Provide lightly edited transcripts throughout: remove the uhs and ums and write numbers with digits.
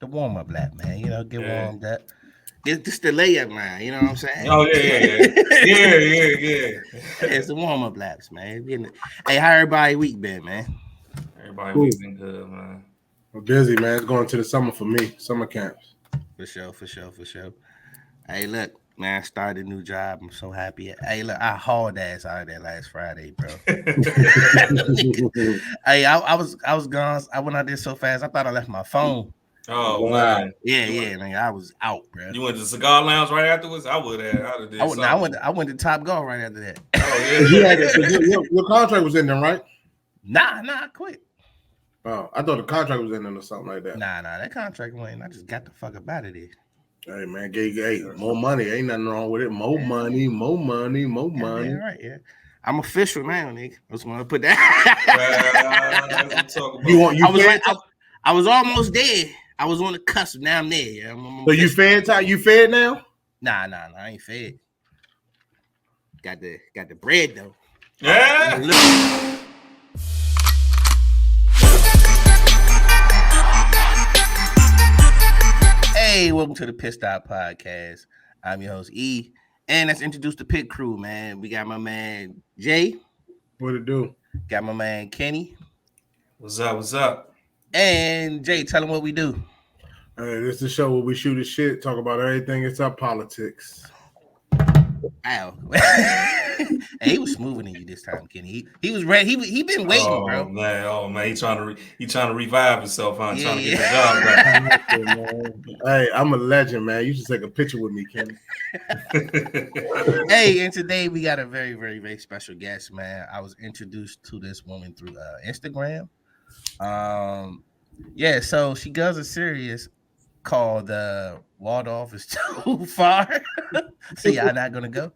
the warm up lap, man. You know, get warmed up. It's the layup line. You know what I'm saying? Oh yeah. It's the warm up laps, man. Hey, how everybody week been, man? Everybody week been good, man. We're busy, man. It's going to the summer for me. Summer camps. For sure. Hey, look, man, I started a new job. I'm so happy. Hey, look, I hauled ass out of there last Friday, bro. Hey, I was gone. I went out there so fast. I thought I left my phone. Oh man. Yeah, man. I was out, bro. You went to the cigar lounge right afterwards? I would have. I went to Top Golf right after that. Oh yeah. Your contract was in there, right? Nah, I quit. Oh, I thought the contract was in there or something like that. Nah, that contract went. I just got the fuck up out of there. Hey man, more money. Ain't nothing wrong with it. More money. Yeah, right, yeah. I'm official now, nigga. I just want to put that. I was almost there. I was on the cusp. Now I'm there. Yeah. So you fed time? You fed now? Nah, I ain't fed. Got the bread though. Yeah. Hey, welcome to the Pitt Stop Podcast. I'm your host E, and let's introduce the pit crew, man. We got my man Jay. What it do? Got my man Kenny. What's up? And Jay, tell them what we do. This is the show where we shoot the shit, talk about everything except politics. Wow. Hey, he was smoother than you this time, Kenny. He was ready. He been waiting, bro. Man. He trying to revive himself, huh? Trying to get the job back. Hey, I'm a legend, man. You should take a picture with me, Kenny. Hey, and today we got a very, very, very special guest, man. I was introduced to this woman through Instagram. Yeah, so she does a series called Waldorf is Too Far. So y'all not gonna go.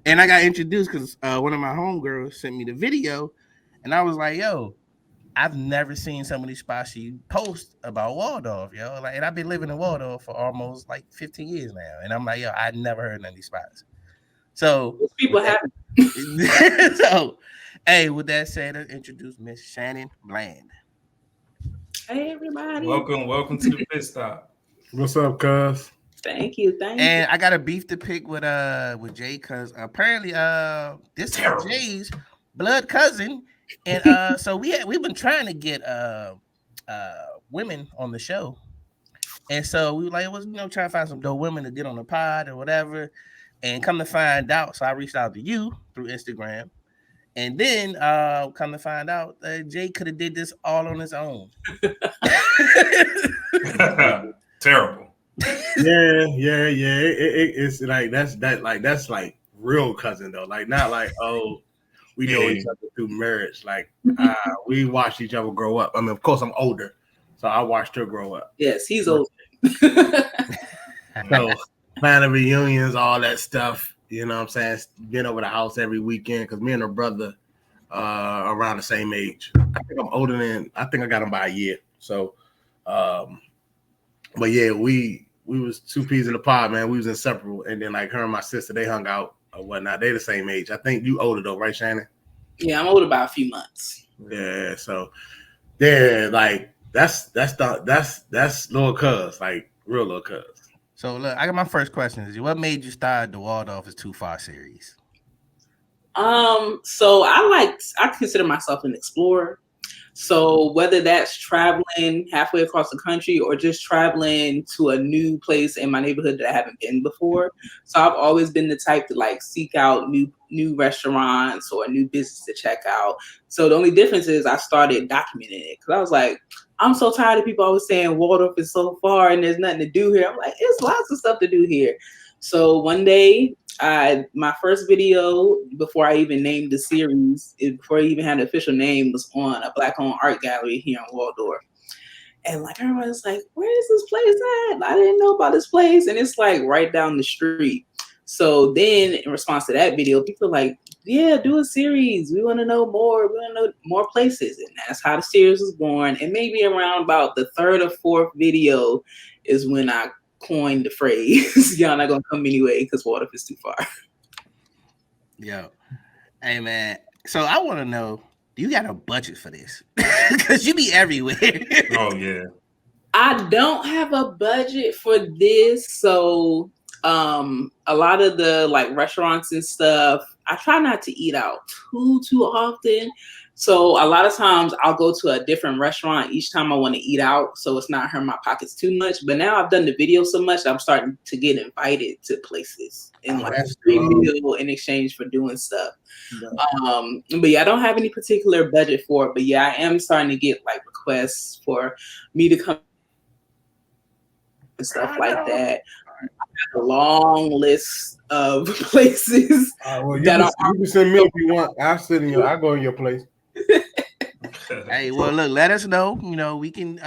And I got introduced because one of my homegirls sent me the video, and I was like, yo, I've never seen some of these spots you post about Waldorf, yo. Like, and I've been living in Waldorf for almost like 15 years now. And I'm like, yo, I never heard none of these spots. So those people have so hey, with that said, let's introduce Miss Shannon Bland. Hey everybody. Welcome to the Pitt Stop. What's up, cuz? Thank you. And I got a beef to pick with Jay, because apparently this is Jay's blood cousin. And so we've been trying to get women on the show. And so we were like, trying to find some dope women to get on the pod or whatever. And come to find out, so I reached out to you through Instagram. And then come to find out Jay could have did this all on his own. Terrible. Yeah. It's like that's like real cousin though. Like not like we know each other through marriage. Like we watched each other grow up. I mean, of course, I'm older, so I watched her grow up. Yes, he's older. So family reunions, all that stuff. You know what I'm saying? Been over the house every weekend because me and her brother around the same age. I think I'm older than. I think I got him by a year. So, but yeah, we was two peas in the pod, man. We was inseparable, and then like her and my sister, they hung out or whatnot. They the same age. I think you older though, right, Shannon? Yeah, I'm older by a few months. Yeah, so yeah, like that's little cuz, like real little cuz. So look, I got my first question is, what made you start the Waldorf is Too Far series? So I consider myself an explorer. So whether that's traveling halfway across the country or just traveling to a new place in my neighborhood that I haven't been before. So I've always been the type to like seek out new restaurants or new business to check out. So the only difference is I started documenting it because I was like, I'm so tired of people always saying Waldorf is so far and there's nothing to do here. I'm like, it's lots of stuff to do here. So one day, my first video before I even named the series, before I even had an official name, was on a Black-owned art gallery here in Waldorf. And like everybody's like, where is this place at? I didn't know about this place. And it's like right down the street. So then in response to that video, people are like, yeah, do a series. We want to know more. We want to know more places. And that's how the series was born. And maybe around about the third or fourth video is when I coined the phrase, y'all not going to come anyway because Waldorf is too far. Yo. Hey, man. So I want to know, do you got a budget for this? Because you be everywhere. Oh yeah. I don't have a budget for this, so a lot of the like restaurants and stuff, I try not to eat out too often. So a lot of times I'll go to a different restaurant each time I want to eat out, so it's not hurting my pockets too much. But now I've done the video so much, I'm starting to get invited to places and like free meal in exchange for doing stuff. But yeah, I don't have any particular budget for it. But yeah, I am starting to get like requests for me to come and stuff like that. I have a long list of places well, that you can send me if you want. I'll go in your place. Hey, well, look, let us know. You know, we can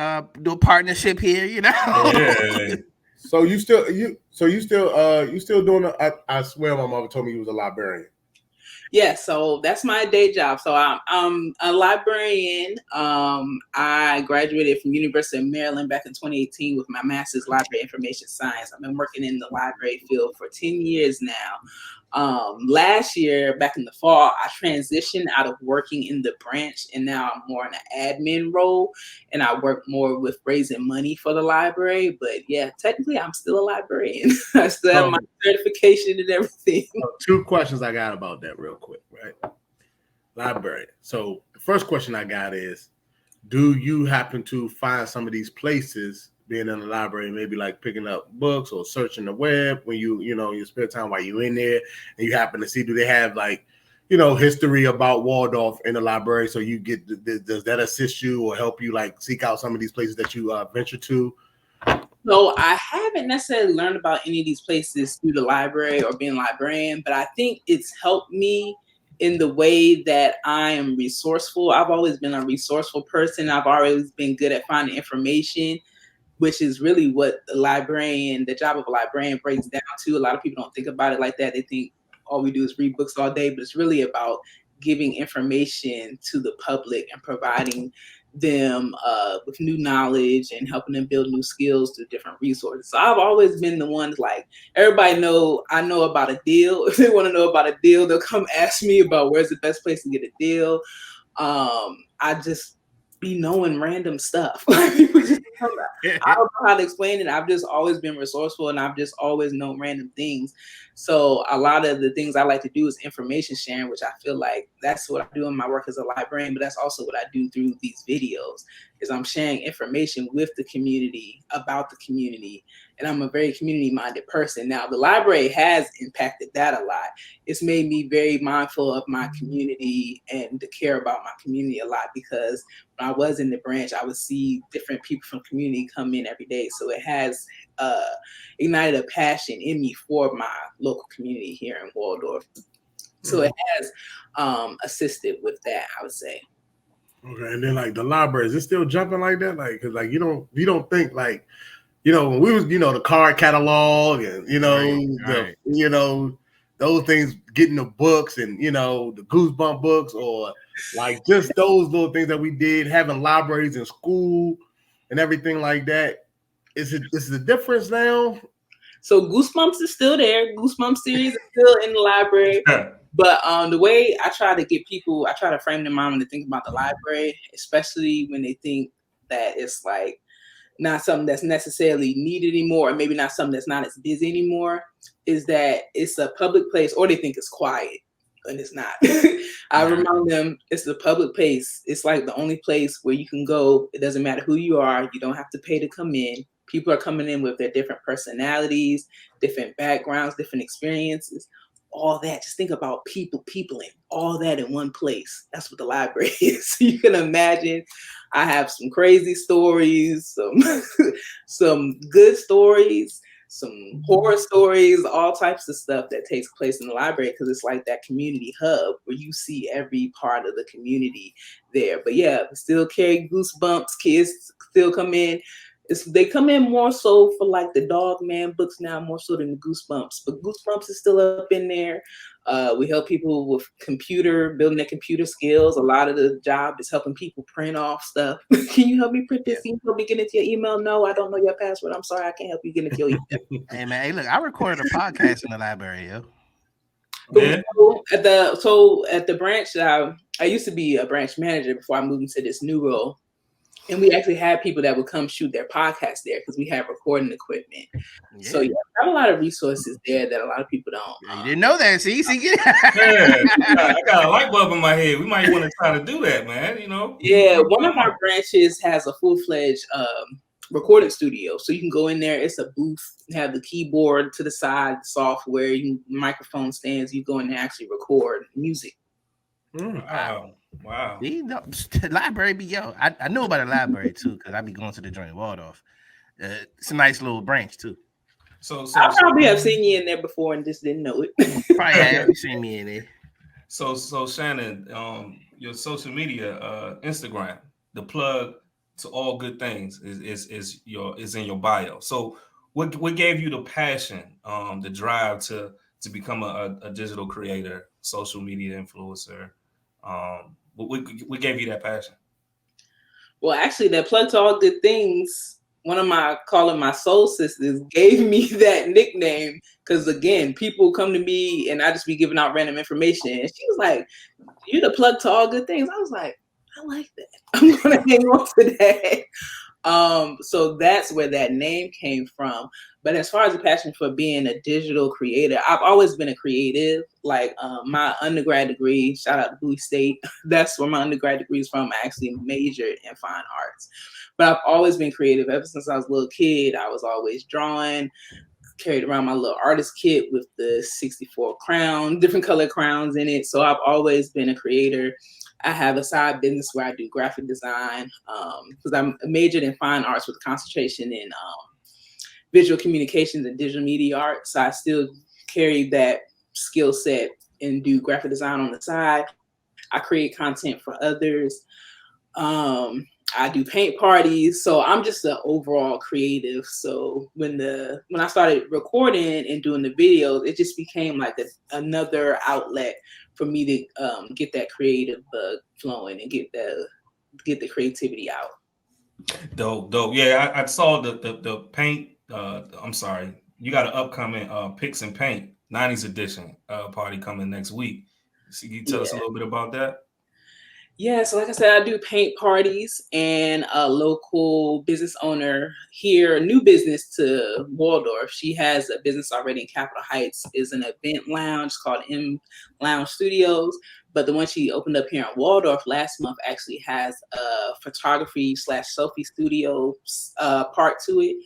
do a partnership here. You know. Yeah. So you still doing? I swear, my mother told me you was a librarian. Yeah, so that's my day job. So I'm a librarian. I graduated from University of Maryland back in 2018 with my master's library information science. I've been working in the library field for 10 years now. Last year, back in the fall, I transitioned out of working in the branch, and now I'm more in an admin role, and I work more with raising money for the library. But yeah, technically, I'm still a librarian. I still have my certification and everything. Two questions I got about that real quick, right? Library. So the first question I got is, do you happen to find some of these places being in the library, maybe like picking up books or searching the web when you spare time while you're in there and you happen to see, do they have like, history about Waldorf in the library? So you get, does that assist you or help you like seek out some of these places that you venture to? So I haven't necessarily learned about any of these places through the library or being a librarian, but I think it's helped me in the way that I am resourceful. I've always been a resourceful person. I've always been good at finding information, which is really what the job of a librarian breaks down to. A lot of people don't think about it like that. They think all we do is read books all day, but it's really about giving information to the public and providing them with new knowledge and helping them build new skills through different resources. So I've always been the one like, everybody know I know about a deal. If they want to know about a deal, they'll come ask me about where's the best place to get a deal. I just be knowing random stuff. People just I don't know how to explain it. I've just always been resourceful and I've just always known random things. So a lot of the things I like to do is information sharing, which I feel like that's what I do in my work as a librarian, but that's also what I do through these videos is I'm sharing information with the community about the community. And I'm a very community-minded person. Now, the library has impacted that a lot. It's made me very mindful of my community and to care about my community a lot because when I was in the branch, I would see different people from community come in every day. So it has ignited a passion in me for my local community here in Waldorf. So it has assisted with that, I would say. Okay, and then like the library, is it still jumping like that? Like, cause like you don't think like, when we was the card catalog and those things, getting the books and the Goosebump books or like just those little things that we did, having libraries in school and everything like that. Is the difference now? So Goosebumps is still there. Goosebumps series is still in the library. But the way I try to frame their mind when they think about the library, especially when they think that it's like not something that's necessarily needed anymore, or maybe not something that's not as busy anymore, is that it's a public place, or they think it's quiet, and it's not. I remind them it's the public place. It's like the only place where you can go. It doesn't matter who you are. You don't have to pay to come in. People are coming in with their different personalities, different backgrounds, different experiences. All that. Just think about peopling, all that in one place. That's what the library is. You can imagine I have some crazy stories, some good stories, some horror stories, all types of stuff that takes place in the library because it's like that community hub where you see every part of the community there. But yeah, still carry Goosebumps. Kids still come in. They come in more so for like the Dog Man books now, more so than the Goosebumps. But Goosebumps is still up in there. We help people with building their computer skills. A lot of the job is helping people print off stuff. Can you help me print this? Can you help me get into your email? No, I don't know your password. I'm sorry, I can't help you get into your email. Hey man, look, I recorded a podcast in the library, yo. Yeah. So at the branch, I used to be a branch manager before I moved into this new role. And we actually had people that would come shoot their podcast there because we have recording equipment. Yeah. So yeah, I have a lot of resources there that a lot of people don't. Yeah, you didn't know that. See? Yeah, I got a light bulb in my head. We might want to try to do that, man. You know. Yeah, one of our branches has a full-fledged recording studio. So you can go in there. It's a booth. You have the keyboard to the side, software, microphone stands. You go in there and actually record music. Wow. You know, the library be I know about the library too because I be going to the joint Waldorf. It's a nice little branch too. So I probably have seen you in there before and just didn't know it. Probably have seen me in there. So Shannon, your social media, Instagram, the plug to all good things is in your bio. So what gave you the passion, the drive to become a digital creator, social media influencer? What gave you that passion? Well, actually, that plug to all good things, one of my soul sisters gave me that nickname because, again, people come to me and I just be giving out random information. And she was like, "You're the plug to all good things." I was like, I like that. I'm going to hang on to that. So that's where that name came from. But as far as the passion for being a digital creator, I've always been a creative. Like my undergrad degree, shout out to Bowie State. That's where my undergrad degree is from. I actually majored in fine arts. But I've always been creative. Ever since I was a little kid, I was always drawing, carried around my little artist kit with the 64 different color crowns in it. So I've always been a creator. I have a side business where I do graphic design because I'm majored in fine arts with concentration in visual communications and digital media arts. So I still carry that skill set and do graphic design on the side. I create content for others. I do paint parties. So I'm just an overall creative. So when I started recording and doing the videos, it just became like another outlet for me to get that creative bug flowing and get the creativity out. Dope. Yeah, I saw the paint. I'm sorry, you got an upcoming Picks and Paint 90s edition party coming next week. So can you tell us a little bit about that? Yeah, so like I said, I do paint parties, and a local business owner here, new business to Waldorf. She has a business already in Capitol Heights, is an event lounge called M Lounge Studios. But the one she opened up here in Waldorf last month actually has a photography/selfie studio part to it.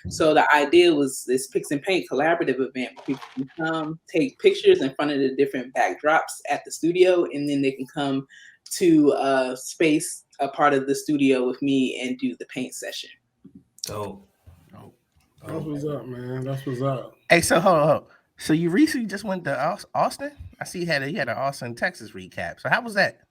So the idea was this Picks and Paint collaborative event where people can come take pictures in front of the different backdrops at the studio, and then they can come to a space, a part of the studio with me and do the paint session. Oh. That's what's up, man. That's what's up. Hey, so hold on. So you recently just went to Austin? I see you had an Austin, Texas recap. So how was that?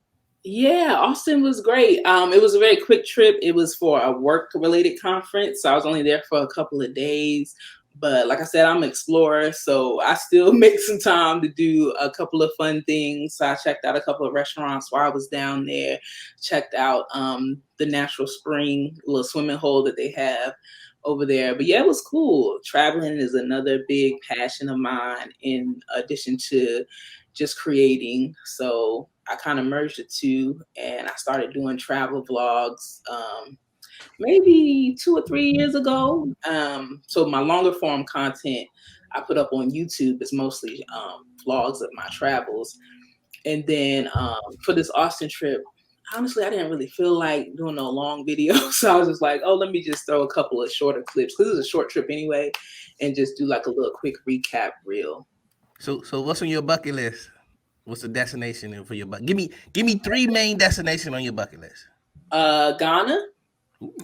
Yeah, Austin was great. It was a very quick trip. It was for a work-related conference, so I was only there for a couple of days. But like I said, I'm an explorer, so I still make some time to do a couple of fun things. So I checked out a couple of restaurants while I was down there, checked out the natural spring, little swimming hole that they have over there. But yeah, it was cool. Traveling is another big passion of mine in addition to just creating. So I kind of merged the two, and I started doing travel vlogs maybe 2 or 3 years ago. So my longer form content I put up on YouTube is mostly vlogs of my travels. And then for this Austin trip, honestly, I didn't really feel like doing no long videos. So I was just like, let me just throw a couple of shorter clips because it's a short trip anyway, and just do like a little quick recap reel. So what's on your bucket list? What's the destination for your bucket? Give me 3 main destinations on your bucket list. Ghana.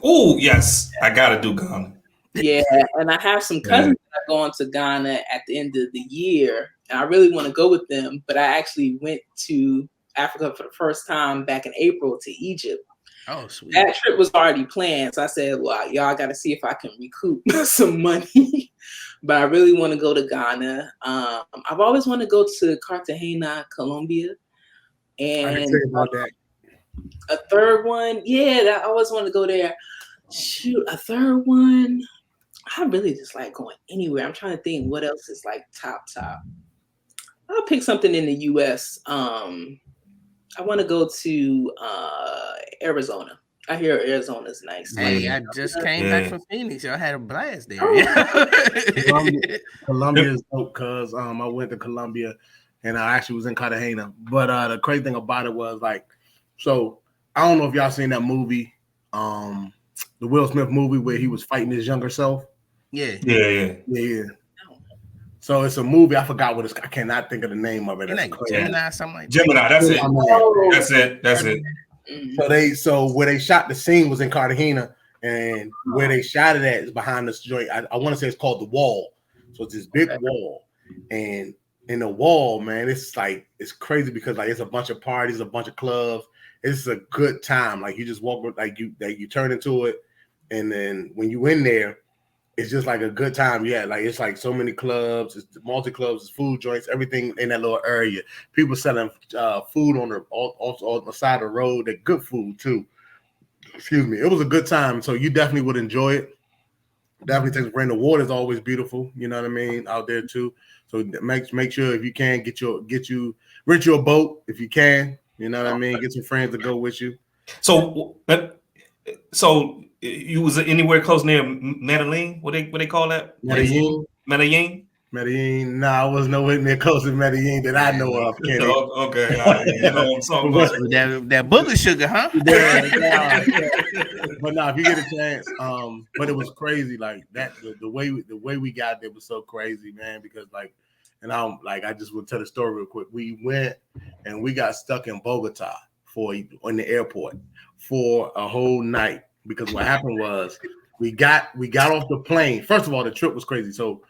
Oh, yes. I got to do Ghana. Yeah, and I have some cousins that are going to Ghana at the end of the year, and I really want to go with them, but I actually went to Africa for the first time back in April to Egypt. Oh, sweet. That trip was already planned, so I said, well, y'all got to see if I can recoup some money, but I really want to go to Ghana. I've always wanted to go to Cartagena, Colombia, and I can tell you about that. A third one, I always want to go there. Shoot, a third one. I really just like going anywhere. I'm trying to think what else is like top. I'll pick something in the U.S. I want to go to Arizona. I hear Arizona's nice. Hey, I Yeah. just came back from Phoenix. Y'all had a blast there. Oh. Columbia is dope because I went to Columbia and I actually was in Cartagena. But the crazy thing about it was like, so I don't know if y'all seen that movie, the Will Smith movie where he was fighting his younger self. Yeah. So it's a movie. I forgot what it's. I cannot think of the name of it. Like Gemini, something like that. Gemini, that's it. Oh. That's it. So where they shot the scene was in Cartagena, and where they shot it at is behind this joint. I want to say it's called the Wall. So it's this big wall, and in the wall, man, it's like it's crazy because like it's a bunch of parties, a bunch of clubs. It's a good time. Like you just walk, like you turn into it, and then when you in there, it's just like a good time. Yeah, like it's like so many clubs, it's multi clubs, it's food joints, everything in that little area. People selling food on the side of the road. They're good food too. Excuse me. It was a good time, so you definitely would enjoy it. Definitely takes rain. The water is always beautiful. You know what I mean out there too. So make sure if you can rent you a boat if you can. You know what I mean. Get some friends to go with you. So you was anywhere close near Medellin? What they call that? Medellin. Nah, I was nowhere near close to Medellin that I know of. Kenny. Okay. You know what I'm talking about. That booger sugar, huh? But no, if you get a chance, but it was crazy. Like that, the way we got there was so crazy, man. Because like, and I just will tell the story real quick. We went and we got stuck in Bogota in the airport for a whole night. Because what happened was we got off the plane. First of all, the trip was crazy. So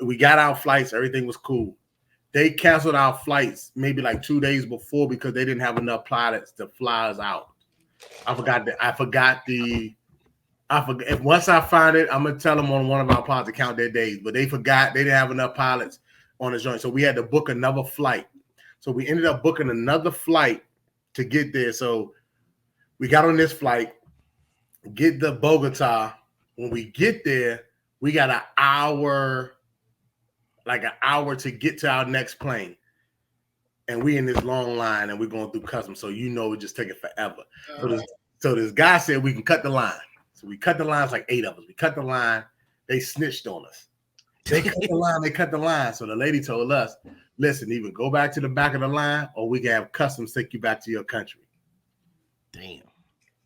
we got our flights, everything was cool. They canceled our flights maybe like 2 days before because they didn't have enough pilots to fly us out. I forgot. Once I find it, I'm gonna tell them on one of our pods to count their days. But they forgot they didn't have enough pilots on the joint, so we had to book another flight. So we ended up booking another flight to get there. So we got on this flight. Get to Bogota. When we get there, we got an hour to get to our next plane. And we in this long line and we're going through customs. So it's just taking forever. So this guy said we can cut the line. So we cut the line. It's like 8 of us. We cut the line. They snitched on us. They cut the line. So the lady told us, listen, either go back to the back of the line or we can have customs take you back to your country. Damn.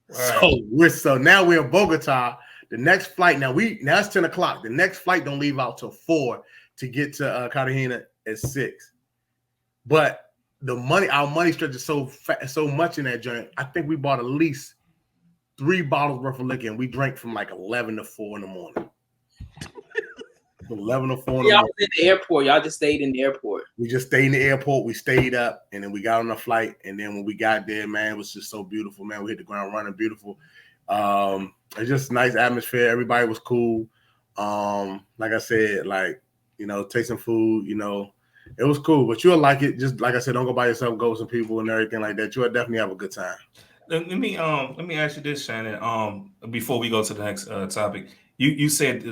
Right. So now we're in Bogota. The next flight now it's 10 o'clock. The next flight don't leave out till 4 to get to Cartagena at 6. But our money stretches so much in that joint. I think we bought at least 3 bottles worth of liquor, and we drank from like 11 to 4 in the morning. 11 or 4 in the morning. Y'all was in the airport. Y'all just stayed in the airport. We just stayed in the airport. We stayed up, and then we got on the flight. And then when we got there, man, it was just so beautiful, man. We hit the ground running, beautiful. It's just a nice atmosphere. Everybody was cool. Like I said, take some food. It was cool. But you'll like it. Just like I said, don't go by yourself. Go with some people and everything like that. You'll definitely have a good time. Let me ask you this, Shannon. Before we go to the next topic, you said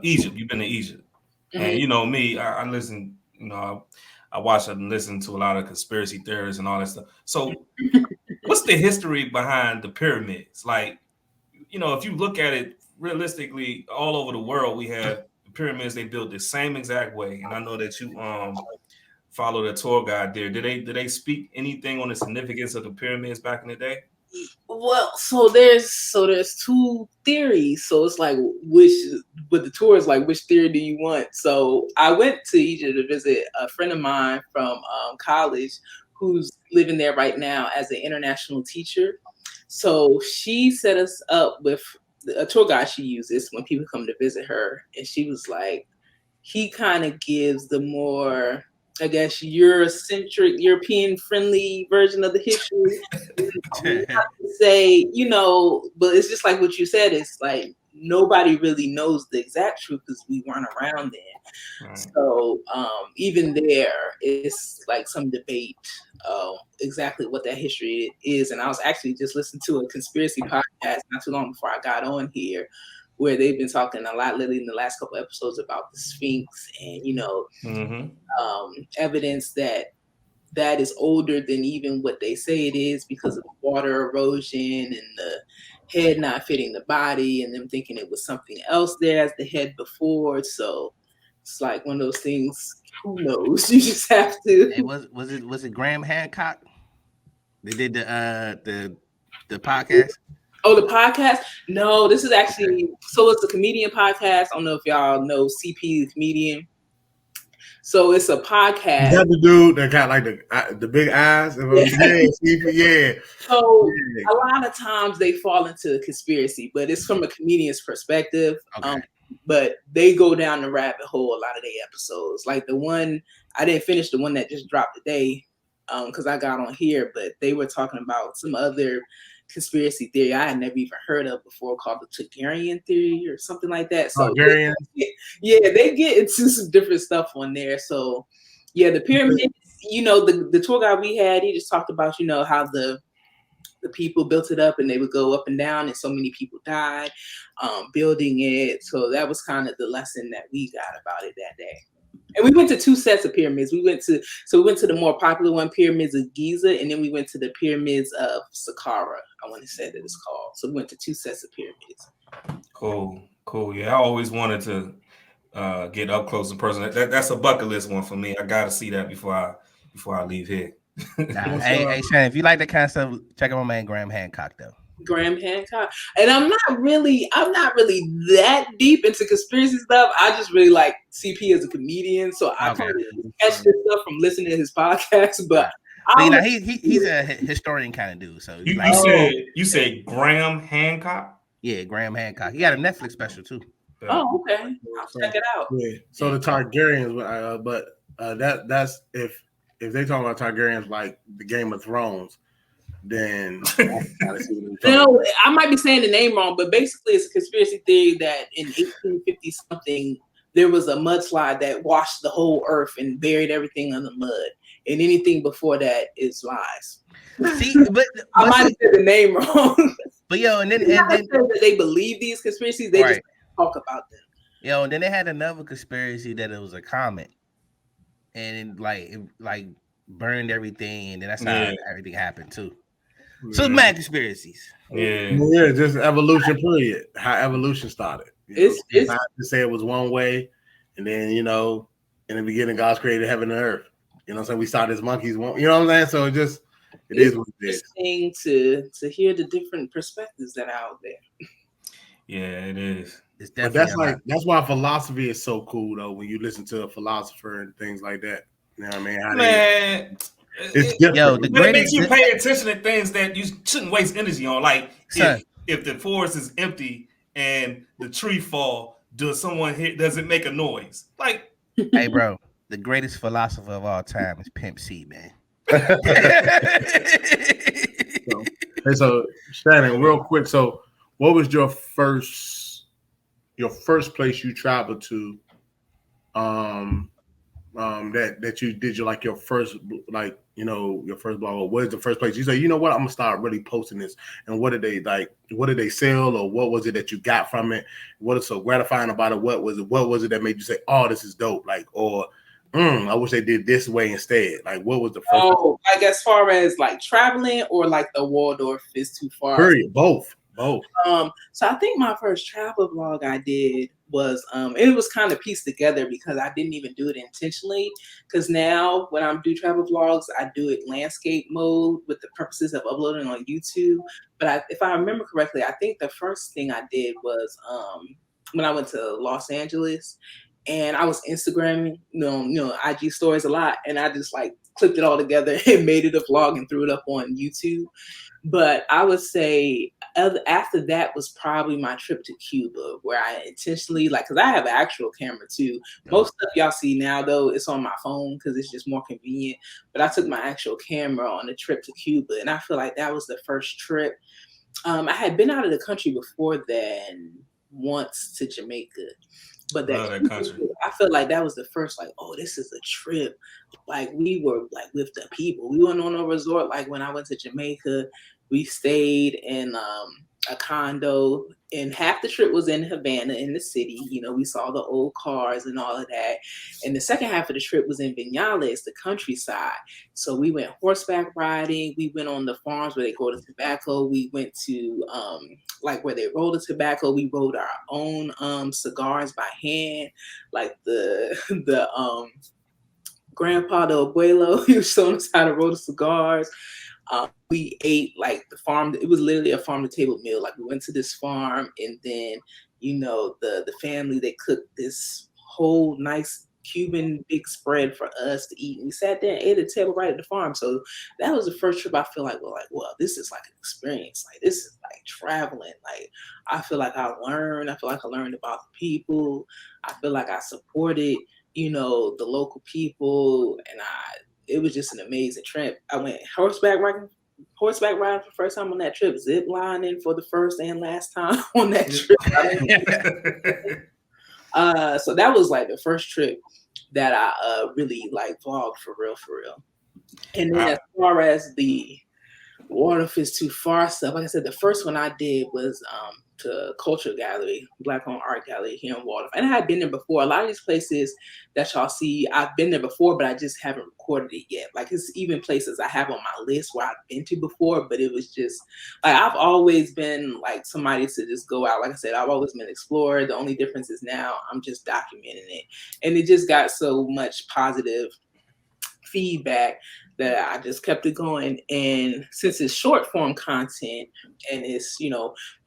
Egypt. You've been to Egypt, and me. I listen. I watch and listen to a lot of conspiracy theories and all that stuff. So, what's the history behind the pyramids? Like, if you look at it realistically, all over the world, we have the pyramids. They built the same exact way, and I know that you follow the tour guide there. Did they speak anything on the significance of the pyramids back in the day? Well, so there's 2 theories. So it's like with the tours, like which theory do you want? So I went to Egypt to visit a friend of mine from college who's living there right now as an international teacher. So she set us up with a tour guide she uses when people come to visit her, and she was like, he kind of gives the more, I guess, Eurocentric, European-friendly version of the history. Say, but it's just like what you said. It's like nobody really knows the exact truth because we weren't around then. Right. So even there, it's like some debate exactly what that history is. And I was actually just listening to a conspiracy podcast not too long before I got on here, where they've been talking a lot lately in the last couple episodes about the Sphinx and, evidence that is older than even what they say it is because of the water erosion and the head not fitting the body and them thinking it was something else there as the head before. So it's like one of those things, who knows? You just have to. Hey, was it Graham Hancock? They did the podcast. Oh, the podcast? No, this is actually so it's a comedian podcast. I don't know if y'all know CP the comedian. So it's a podcast. Is that the dude that got like the big eyes? Yeah. So a lot of times they fall into conspiracy, but it's from a comedian's perspective. Okay. But they go down the rabbit hole a lot of their episodes. Like the one I didn't finish the one that just dropped today, because I got on here, but they were talking about some other conspiracy theory I had never even heard of before called the Targaryen theory or something like that. So Targaryen. they get into some different stuff on there. So yeah, the pyramids, the tour guide we had, he just talked about, how the people built it up and they would go up and down and so many people died building it. So that was kind of the lesson that we got about it that day. And we went to 2 sets of pyramids. We went to the more popular one, Pyramids of Giza, and then we went to the Pyramids of Saqqara, I want to say that it's called. So we went to 2 sets of pyramids. Cool. Yeah, I always wanted to get up close and personal. That's a bucket list one for me. I got to see that before I leave here. Hey, Shannon, if you like that kind of stuff, check out my man Graham Hancock though. Graham Hancock. And I'm not really that deep into conspiracy stuff. I just really like CP as a comedian. So I kind of catch this stuff from listening to his podcast. But he's a historian kind of dude. So you said Graham Hancock? Yeah, Graham Hancock. He got a Netflix special too. Oh, okay. I'll check it out. Yeah. So the Targaryens, that's if they talking about Targaryens like the Game of Thrones, then no, I might be saying the name wrong, but basically it's a conspiracy theory that in 1850 something there was a mudslide that washed the whole earth and buried everything in the mud, and anything before that is lies. See, but I might have said the name wrong. But and then they believe these conspiracies, they just talk about them. And then they had another conspiracy that it was a comet, and it burned everything, and then that's how everything happened too. So mad conspiracies. Yeah, just evolution period. How evolution started. It's not to say it was one way, and then in the beginning God created heaven and earth. So we started as monkeys. You know what I'm saying? So it is what it is. Interesting to hear the different perspectives that are out there. Yeah, it is. It's definitely that's why philosophy is so cool though. When you listen to a philosopher and things like that, you know what I mean? It's different. It makes you pay attention to things that you shouldn't waste energy on. Like if the forest is empty and the tree fall, does it make a noise? Like, hey, bro, the greatest philosopher of all time is Pimp C, man. So Shannon, real quick. So, what was your first place you traveled to? That you did your first your first blog. What is the first place you say? You know what? I'm gonna start really posting this. And what did they like? What did they sell, or what was it that you got from it? What is so gratifying about it? What was it that made you say, "Oh, this is dope"? Like, or I wish they did this way instead. Like, what was the first? Oh, like as far as like traveling, or like the Waldorf is too far. Period. Both. So I think my first travel vlog I did was it was kind of pieced together because I didn't even do it intentionally. Because now when I do travel vlogs, I do it landscape mode with the purposes of uploading on YouTube. But if I remember correctly, I think the first thing I did was when I went to Los Angeles, and I was Instagramming, IG stories a lot, and I just clipped it all together and made it a vlog and threw it up on YouTube. But I would say after that was probably my trip to Cuba, where I intentionally, because I have an actual camera too. Most stuff y'all see now, though, it's on my phone because it's just more convenient. But I took my actual camera on a trip to Cuba, and I feel like that was the first trip. I had been out of the country before then, once to Jamaica. But I feel like that was the first, this is a trip. We were with the people. We weren't on a resort. When I went to Jamaica, we stayed in a condo, and half the trip was in Havana in the city. You know, we saw the old cars and all of that. And the second half of the trip was in Viñales, the countryside. So we went horseback riding. We went on the farms where they grow the tobacco. We went to like where they roll the tobacco. We rolled our own cigars by hand, like the grandpa, the abuelo, he was showing us how to roll the cigars. We ate like the farm. It was literally a farm to table meal. Like we went to this farm, and then the family, they cooked this whole nice Cuban big spread for us to eat. And we sat there and ate at the table right at the farm. So that was the first trip I feel like, well, this is like an experience. Like this is like traveling. Like I feel like I learned. I feel like I learned about the people. I feel like I supported, the local people, and it was just an amazing trip. I went horseback riding for the first time on that trip, zip lining for the first and last time on that trip. So that was like the first trip that I really like vlogged for real. And then as far as the Waterfish Too Far stuff, like I said, the first one I did was to Culture Gallery, Black-owned art gallery here in Waterfish. And I had been there before. A lot of these places that y'all see, I've been there before, but I just haven't recorded it yet. Like it's even places I have on my list where I've been to before, but it was just like I've always been like somebody to just go out. Like I said, I've always been an explorer. The only difference is now I'm just documenting it. And it just got so much positive feedback that I just kept it going. And since it's short form content and it's,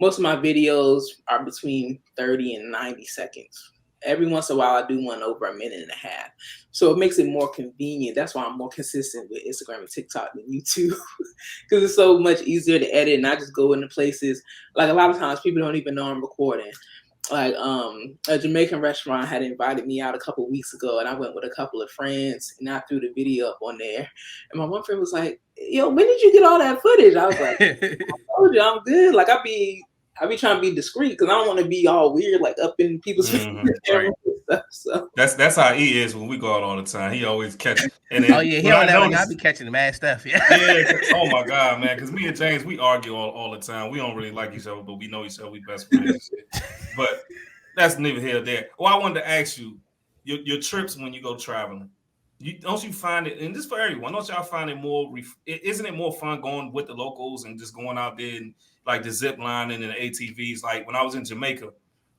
most of my videos are between 30 and 90 seconds. Every once in a while I do one over a minute and a half. So it makes it more convenient. That's why I'm more consistent with Instagram and TikTok than YouTube because it's so much easier to edit. And I just go into places like a lot of times people don't even know I'm recording. Like a Jamaican restaurant had invited me out a couple of weeks ago, and I went with a couple of friends, and I threw the video up on there. And my one friend was like, "Yo, when did you get all that footage?" I was like, "I told you, I'm good. Like I be trying to be discreet because I don't want to be all weird, like up in people's right. stuff." So that's how he is when we go out all the time. He always catch. And then, he don't know. I be catching the mad stuff. Yeah. Oh my God, man. Because me and James, we argue all the time. We don't really like each other, but we know each other. We best friends. But that's neither here nor there. Well, I wanted to ask you your trips when you go traveling. Don't you find it? And this for everyone. Don't y'all find it more? Isn't it more fun going with the locals and just going out there and like the zip lining and the ATVs? Like when I was in Jamaica,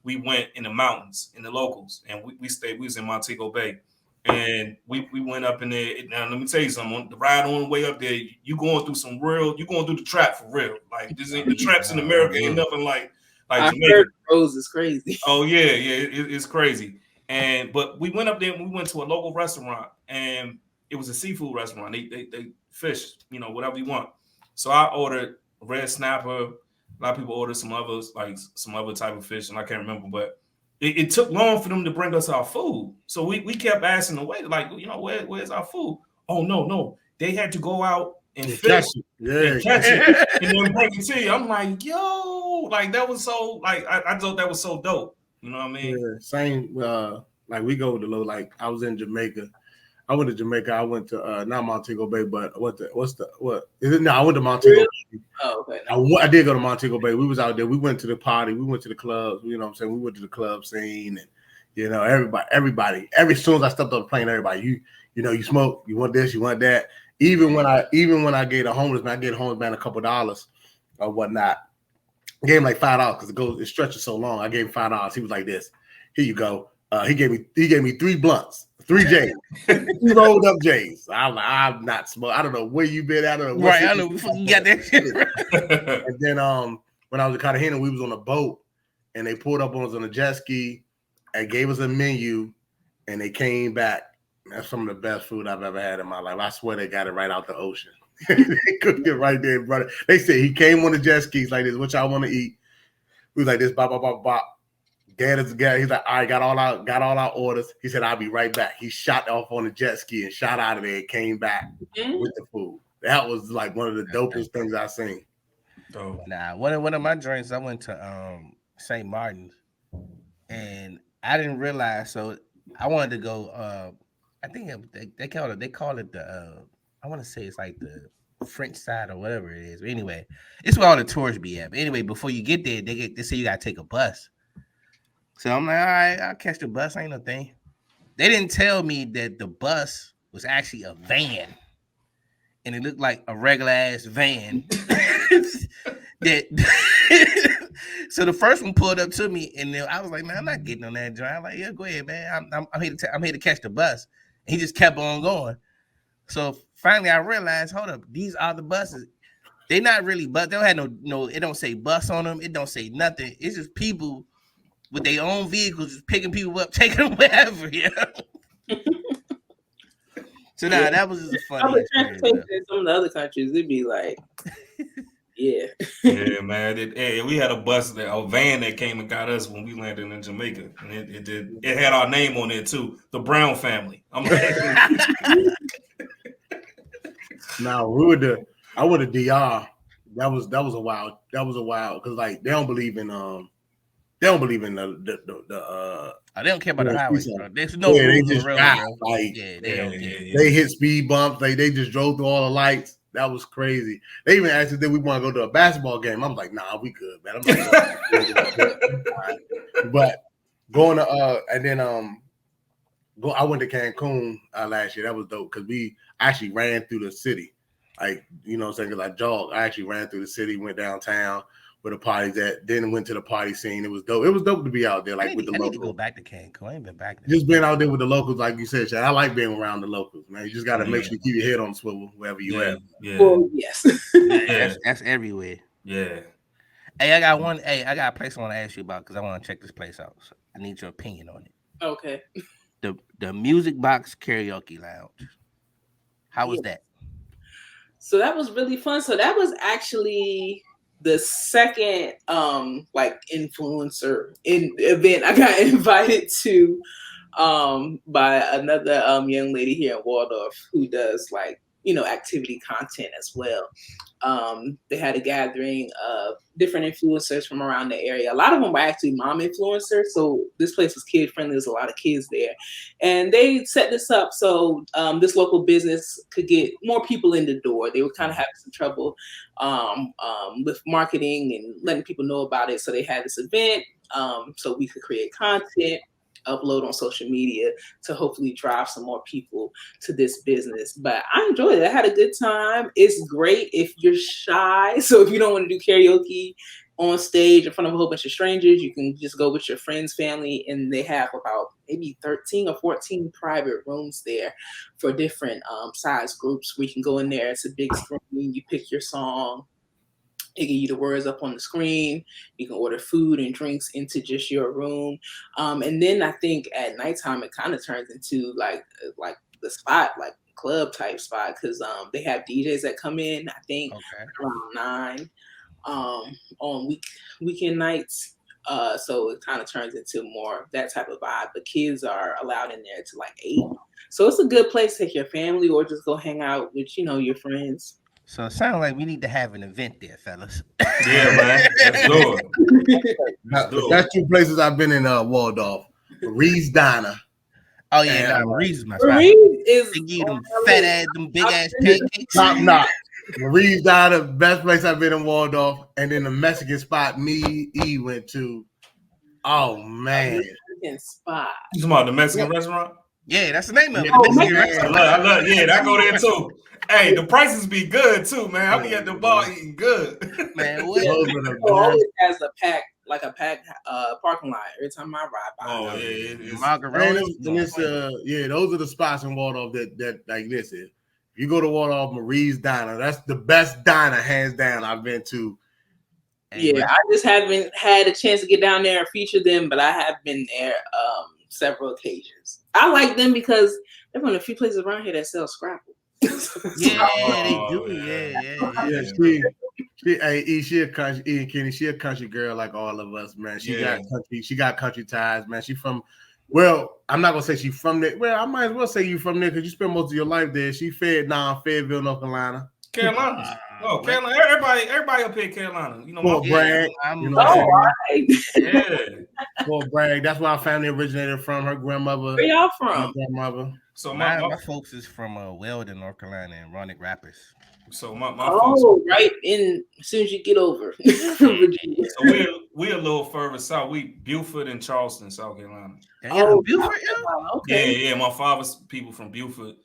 we went in the mountains in the locals, and we stayed. We was in Montego Bay, and we went up in there. Now let me tell you something. The ride on the way up there, you going through the trap for real. Like this ain't the traps in America ain't nothing like Jamaica. Heard Rose is crazy. Oh yeah, it's crazy. But we went up there and we went to a local restaurant, and it was a seafood restaurant. They fish, whatever you want. So I ordered red snapper. A lot of people ordered some others, like some other type of fish, and I can't remember. But it took long for them to bring us our food. So we kept asking the waiter, like, where's our food? Oh no, they had to go out and fish and catch it and then bring it to you. I'm like, yo, like that was so like I thought that was so dope. You know what I mean? Yeah, same. Like we go to like I was in Jamaica. I went to Jamaica. I went to not Montego Bay, but I went to Montego Bay. Oh, okay. I did go to Montego Bay. We was out there. We went to the party. We went to the clubs. You know what I'm saying? We went to the club scene, and everybody. As soon as I stepped on the plane, everybody, you smoke. You want this? You want that? Even when I gave a homeless man, a couple of dollars or whatnot. I gave him like $5 because it stretches so long. I gave him $5. He was like this. Here you go. He gave me 3 blunts, 3 J's, 3 rolled up J's. I'm like, I'm not smoking. I don't know where you been. I don't know. Right, I know you got that shit. And then when I was in Cartagena, we was on a boat, and they pulled up on us on a jet ski, and gave us a menu, and they came back. That's some of the best food I've ever had in my life. I swear they got it right out the ocean. They cooked it right there, brother. They said he came on the jet skis like this. What y'all want to eat? We was like this, bop, bop, bop, bop. Dad is the guy. He's like, all right, got all our orders. He said, I'll be right back. He shot off on the jet ski and shot out of there and came back with the food. That was like one of the dopest things I've seen. Oh. Nah, one of my drinks, I went to St. Martin's, and I didn't realize. So I wanted to go. I think they call it the. I want to say it's like the French side or whatever it is. But anyway, it's where all the tourists be at. But anyway, before you get there, they say you gotta take a bus. So I'm like, all right, I'll catch the bus. Ain't no thing. They didn't tell me that the bus was actually a van, and it looked like a regular ass van. So the first one pulled up to me, and then I was like, "Man, I'm not getting on that joint." I'm like, "Yeah, go ahead, man. I'm here to catch the bus." And he just kept on going. So finally, I realized, hold up, these are the buses. They not really bus. They don't have no. It don't say bus on them. It don't say nothing. It's just people with their own vehicles, just picking people up, taking them wherever. Yeah. So now that was just a funny experience. In some of the other countries, it'd be like, yeah. Yeah, man. We had a van that came and got us when we landed in Jamaica, and it had our name on it too, the Brown family. I'm like, now I would have DR. That was a wild because like they don't believe in the they don't care about the highway. There's no they just road, got, like they hit speed bumps. Like they just drove through all the lights. That was crazy. They even asked us that we want to go to a basketball game. I'm like, nah, we good, man. I'm like, but going to and then I went to Cancun last year. That was dope because we actually ran through the city. Like, you know what I'm saying? Because I jogged. I actually ran through the city, went downtown where the parties at, then went to the party scene. It was dope. It was dope to be out there, like with the locals. I need to go back to Cancun. I ain't been back there. Just being out there with the locals, like you said, Chad. I like being around the locals, man. You just got to make sure you keep your head on the swivel wherever you at. Yeah. Well, yes. That's everywhere. Yeah. Hey, I got a place I want to ask you about because I want to check this place out. So I need your opinion on it. Okay. The Music Box Karaoke Lounge. How was that? So that was really fun. So that was actually the second like influencer event I got invited to by another young lady here in Waldorf who does like, you know, activity content as well. They had a gathering of different influencers from around the area. A lot of them were actually mom influencers. So this place was kid friendly. There's a lot of kids there. And they set this up so this local business could get more people in the door. They were kind of having some trouble with marketing and letting people know about it. So they had this event so we could create content, upload on social media to hopefully drive some more people to this business. But I enjoyed it. I had a good time. It's great if you're shy. So if you don't want to do karaoke on stage in front of a whole bunch of strangers, you can just go with your friends, family, and they have about maybe 13 or 14 private rooms there for different size groups. We can go in there. It's a big screen. You pick your song. They give you the words up on the screen. You can order food and drinks into just your room. And then I think at nighttime, it kind of turns into like the spot, like club type spot. Cause they have DJs that come in, I think around 9 on weekend nights. So it kind of turns into more that type of vibe. But kids are allowed in there to like 8. So it's a good place to take your family or just go hang out with, you know, your friends. So it sounds like we need to have an event there, fellas. Yeah, man. Let's do it. That's 2 places I've been in Waldorf. Marie's Diner. Oh yeah, Marie's is my spot. Marie's is they give them fat ass, them big ass pancakes. Top notch. Marie's Diner, best place I've been in Waldorf. And then the Mexican spot E went to. Oh man. Mexican spot. You talking about the Mexican restaurant? Yeah, that's the name of it. I love, I go there too. Hey, the prices be good too, man. I be at the bar eating good. Man, what? Always has a packed parking lot every time I ride by. Oh yeah, it's Margaritas. And it's those are the spots in Waldorf that like this is. If you go to Waldorf, Marie's Diner, that's the best diner hands down I've been to. Yeah, I just haven't had a chance to get down there and feature them, but I have been there several occasions. I like them because they're one of the few places around here that sell scrapple. Yeah, they do. Yeah. She a country. Kenny, she a country girl like all of us, man. She got country ties, man. She from. Well, I'm not gonna say she's from there. Well, I might as well say you from there because you spent most of your life there. She Fayetteville, North Carolina. Carolina. Oh, Carolina. Everybody up here in Carolina. You know, Fort Bragg. Right. Yeah. Fort Bragg. That's where our family originated from. Her grandmother. Where y'all from? My grandmother. So my folks is from Weldon, North Carolina, and Roanoke Rapids. So my folks. Right in as soon as you get over Virginia. So we're a little further south. We Beaufort and Charleston, South Carolina. Beaufort, yeah. Okay. Yeah. My father's people from Beaufort,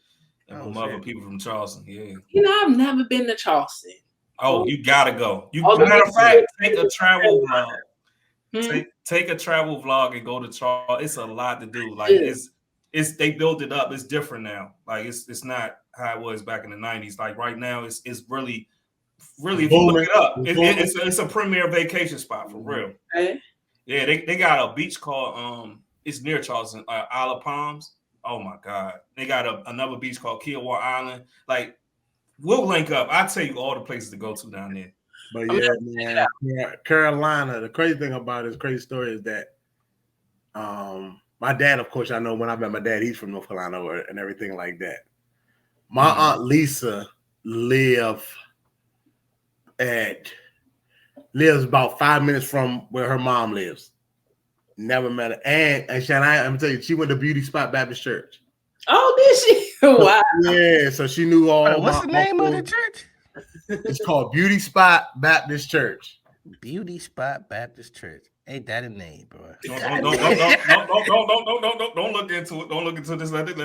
and my mother shit. people from Charleston. Yeah. You know, I've never been to Charleston. Oh, you gotta go. Matter of fact, take a travel vlog. Hmm? Take a travel vlog and go to Charleston. It's a lot to do. Like it's they built it up. It's different now. Like it's not how it was back in the 90s. Like right now, it's really if you look it up, it's a premier vacation spot for real. Okay. Yeah, they got a beach called it's near Charleston, Isle of Palms. Oh my God, they got another beach called Kiowa Island. Like we'll link up. I'll tell you all the places to go to down there. But man, Carolina. The crazy thing about this crazy story is that my dad, of course, I know when I met my dad, he's from North Carolina and everything like that. My aunt Lisa lives about 5 minutes from where her mom lives. Never met her. And Shannon, I'm gonna tell you, she went to Beauty Spot Baptist Church. Oh, did she? Wow. Yeah, so she knew all. What's the name of the church? It's called Beauty Spot Baptist Church. Beauty Spot Baptist Church. Ain't that a name, bro? Don't look into it. Don't look into this. Let it.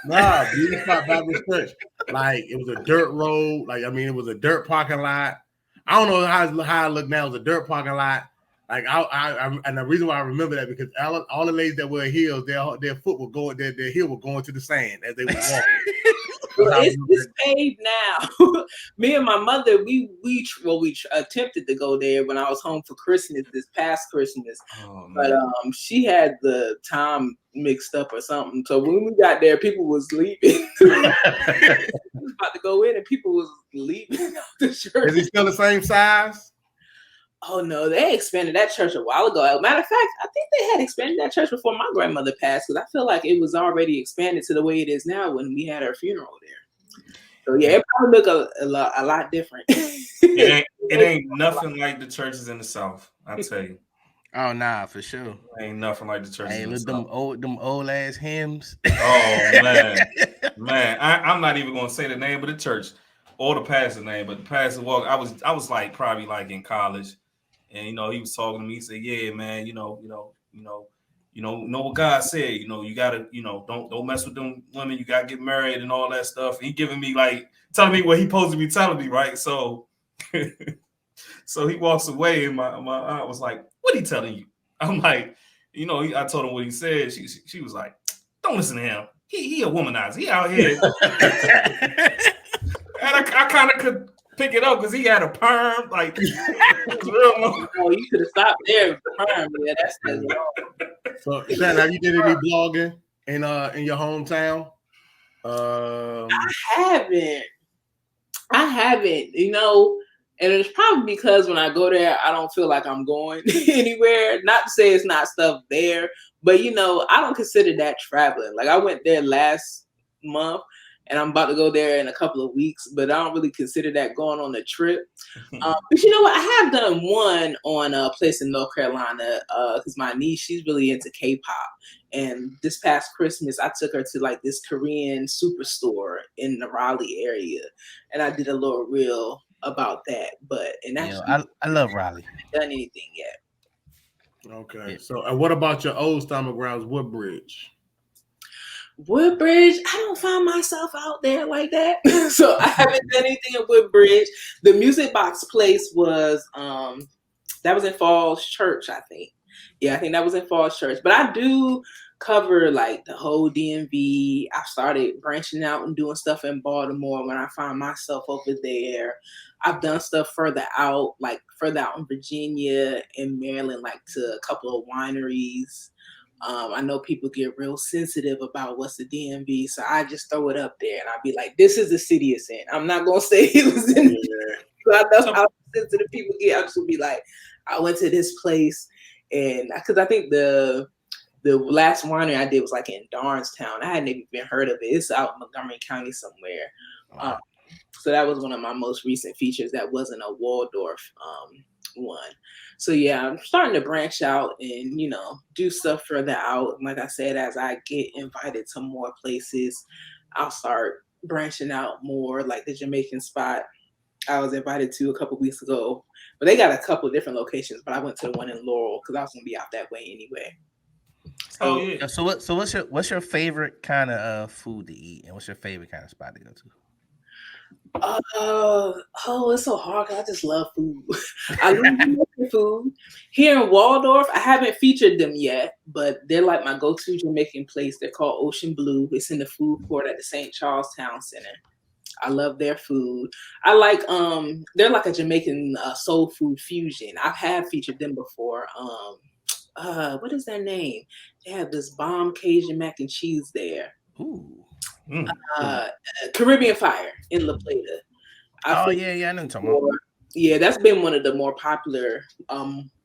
Nah, Beauty Spot Baptist Church. Like it was a dirt road. Like it was a dirt parking lot. I don't know how it looked now. It was a dirt parking lot. Like I and the reason why I remember that because all the ladies that wear heels, their foot will go, their heel will go into the sand as they were walking. It's paved now. Me and my mother, we attempted to go there when I was home for Christmas this past Christmas, but she had the time mixed up or something. So when we got there, people was leaving. We was about to go in, and people was leaving the church. Is it still the same size? Oh no, they expanded that church a while ago. Matter of fact, I think they had expanded that church before my grandmother passed because I feel like it was already expanded to the way it is now when we had our funeral there. So yeah, it probably look a lot different. It ain't nothing like the churches in the South. I tell you. Oh nah, for sure. Ain't nothing like the churches. Hey, look them old ass hymns. Oh man, I'm not even gonna say the name of the church or the pastor's name, but the pastor walked. I was like probably like in college. And he was talking to me. He said, "Yeah, man, you know what God said. You gotta, don't mess with them women. You gotta get married and all that stuff." And he giving me telling me what he supposed to be telling me, right? So, so he walks away, and my aunt was like, "What he telling you?" I'm like, I told him what he said. She was like, "Don't listen to him. He a womanizer. He out here." And I kind of could pick it up because he had a perm, like it was real long. Oh, you could have stopped there with the perm. Yeah, that's So, Shannon, have you did any blogging in your hometown? I haven't. And it's probably because when I go there, I don't feel like I'm going anywhere. Not to say it's not stuff there, but I don't consider that traveling. Like I went there last month. And I'm about to go there in a couple of weeks, but I don't really consider that going on a trip. But you know what? I have done one on a place in North Carolina because my niece, she's really into K-pop. And this past Christmas, I took her to this Korean superstore in the Raleigh area. And I did a little reel about that. I love Raleigh. I haven't done anything yet. Okay. Yeah. So what about your old stomping grounds, Woodbridge? Woodbridge, I don't find myself out there like that. So I haven't done anything at Woodbridge. The Music Box place was that was in Falls Church, I think. Yeah, I think that was in Falls Church. But I do cover the whole DMV. I started branching out and doing stuff in Baltimore when I find myself over there. I've done stuff further out in Virginia and Maryland, to a couple of wineries. I know people get real sensitive about what's the DMV, so I just throw it up there and I'll be like, this is the city it's in. I'm not going to say it was in there. So I know how sensitive people get. I'm just going to be like, I went to this place, and because I think the last winery I did was in Darnestown. I hadn't even heard of it. It's out in Montgomery County somewhere. Wow. So that was one of my most recent features that wasn't a Waldorf one. So yeah, I'm starting to branch out and do stuff further out. And like I said, as I get invited to more places, I'll start branching out more, like the Jamaican spot I was invited to a couple weeks ago. But they got a couple of different locations, but I went to the one in Laurel because I was gonna be out that way anyway. Oh yeah. So what's your favorite kind of food to eat, and what's your favorite kind of spot to go to? It's so hard 'cause I just love food. I love Jamaican food. Here in Waldorf, I haven't featured them yet, but they're like my go-to Jamaican place. They're called Ocean Blue. It's in the food court at the St. Charles Town Center. I love their food. I like they're like a Jamaican soul food fusion. I have featured them before. What is their name? They have this bomb Cajun mac and cheese there. Ooh. Caribbean Fire in La Plata. I know what you're talking about. Yeah, that's been one of the more popular,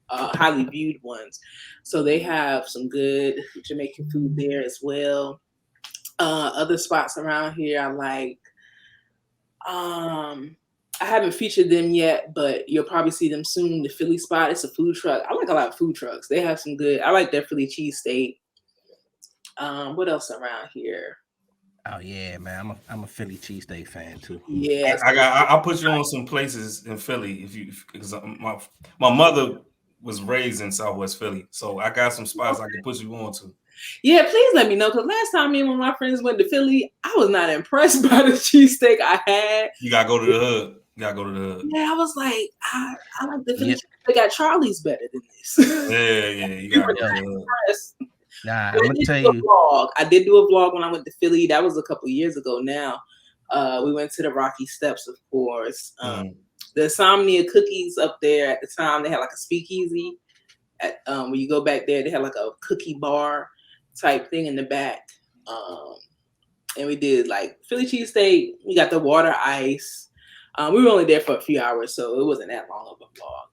highly viewed ones. So they have some good Jamaican food there as well. Other spots around here I like. I haven't featured them yet, but you'll probably see them soon. The Philly spot, it's a food truck. I like a lot of food trucks. They have some good. I like their Philly cheesesteak. What else around here? Oh yeah, man, I'm a Philly cheesesteak fan too. Yeah, I'll put you on some places in Philly because my mother was raised in Southwest Philly, so I got some spots I can put you on to. Yeah, please let me know, because last time me and one of my friends went to Philly, I was not impressed by the cheesesteak I had. You gotta go to the hood. Yeah, I was like, I like the Philly cheesesteak at Charlie's better than this. Yeah, you gotta go to the hood. Nah, I'm gonna tell you. I did do a vlog when I went to Philly. That was a couple years ago now. We went to the Rocky Steps, of course. The Insomnia cookies up there at the time, they had like a speakeasy. When you go back there, they had like a cookie bar type thing in the back. And we did like Philly cheesesteak. We got the water ice. We were only there for a few hours, so it wasn't that long of a vlog.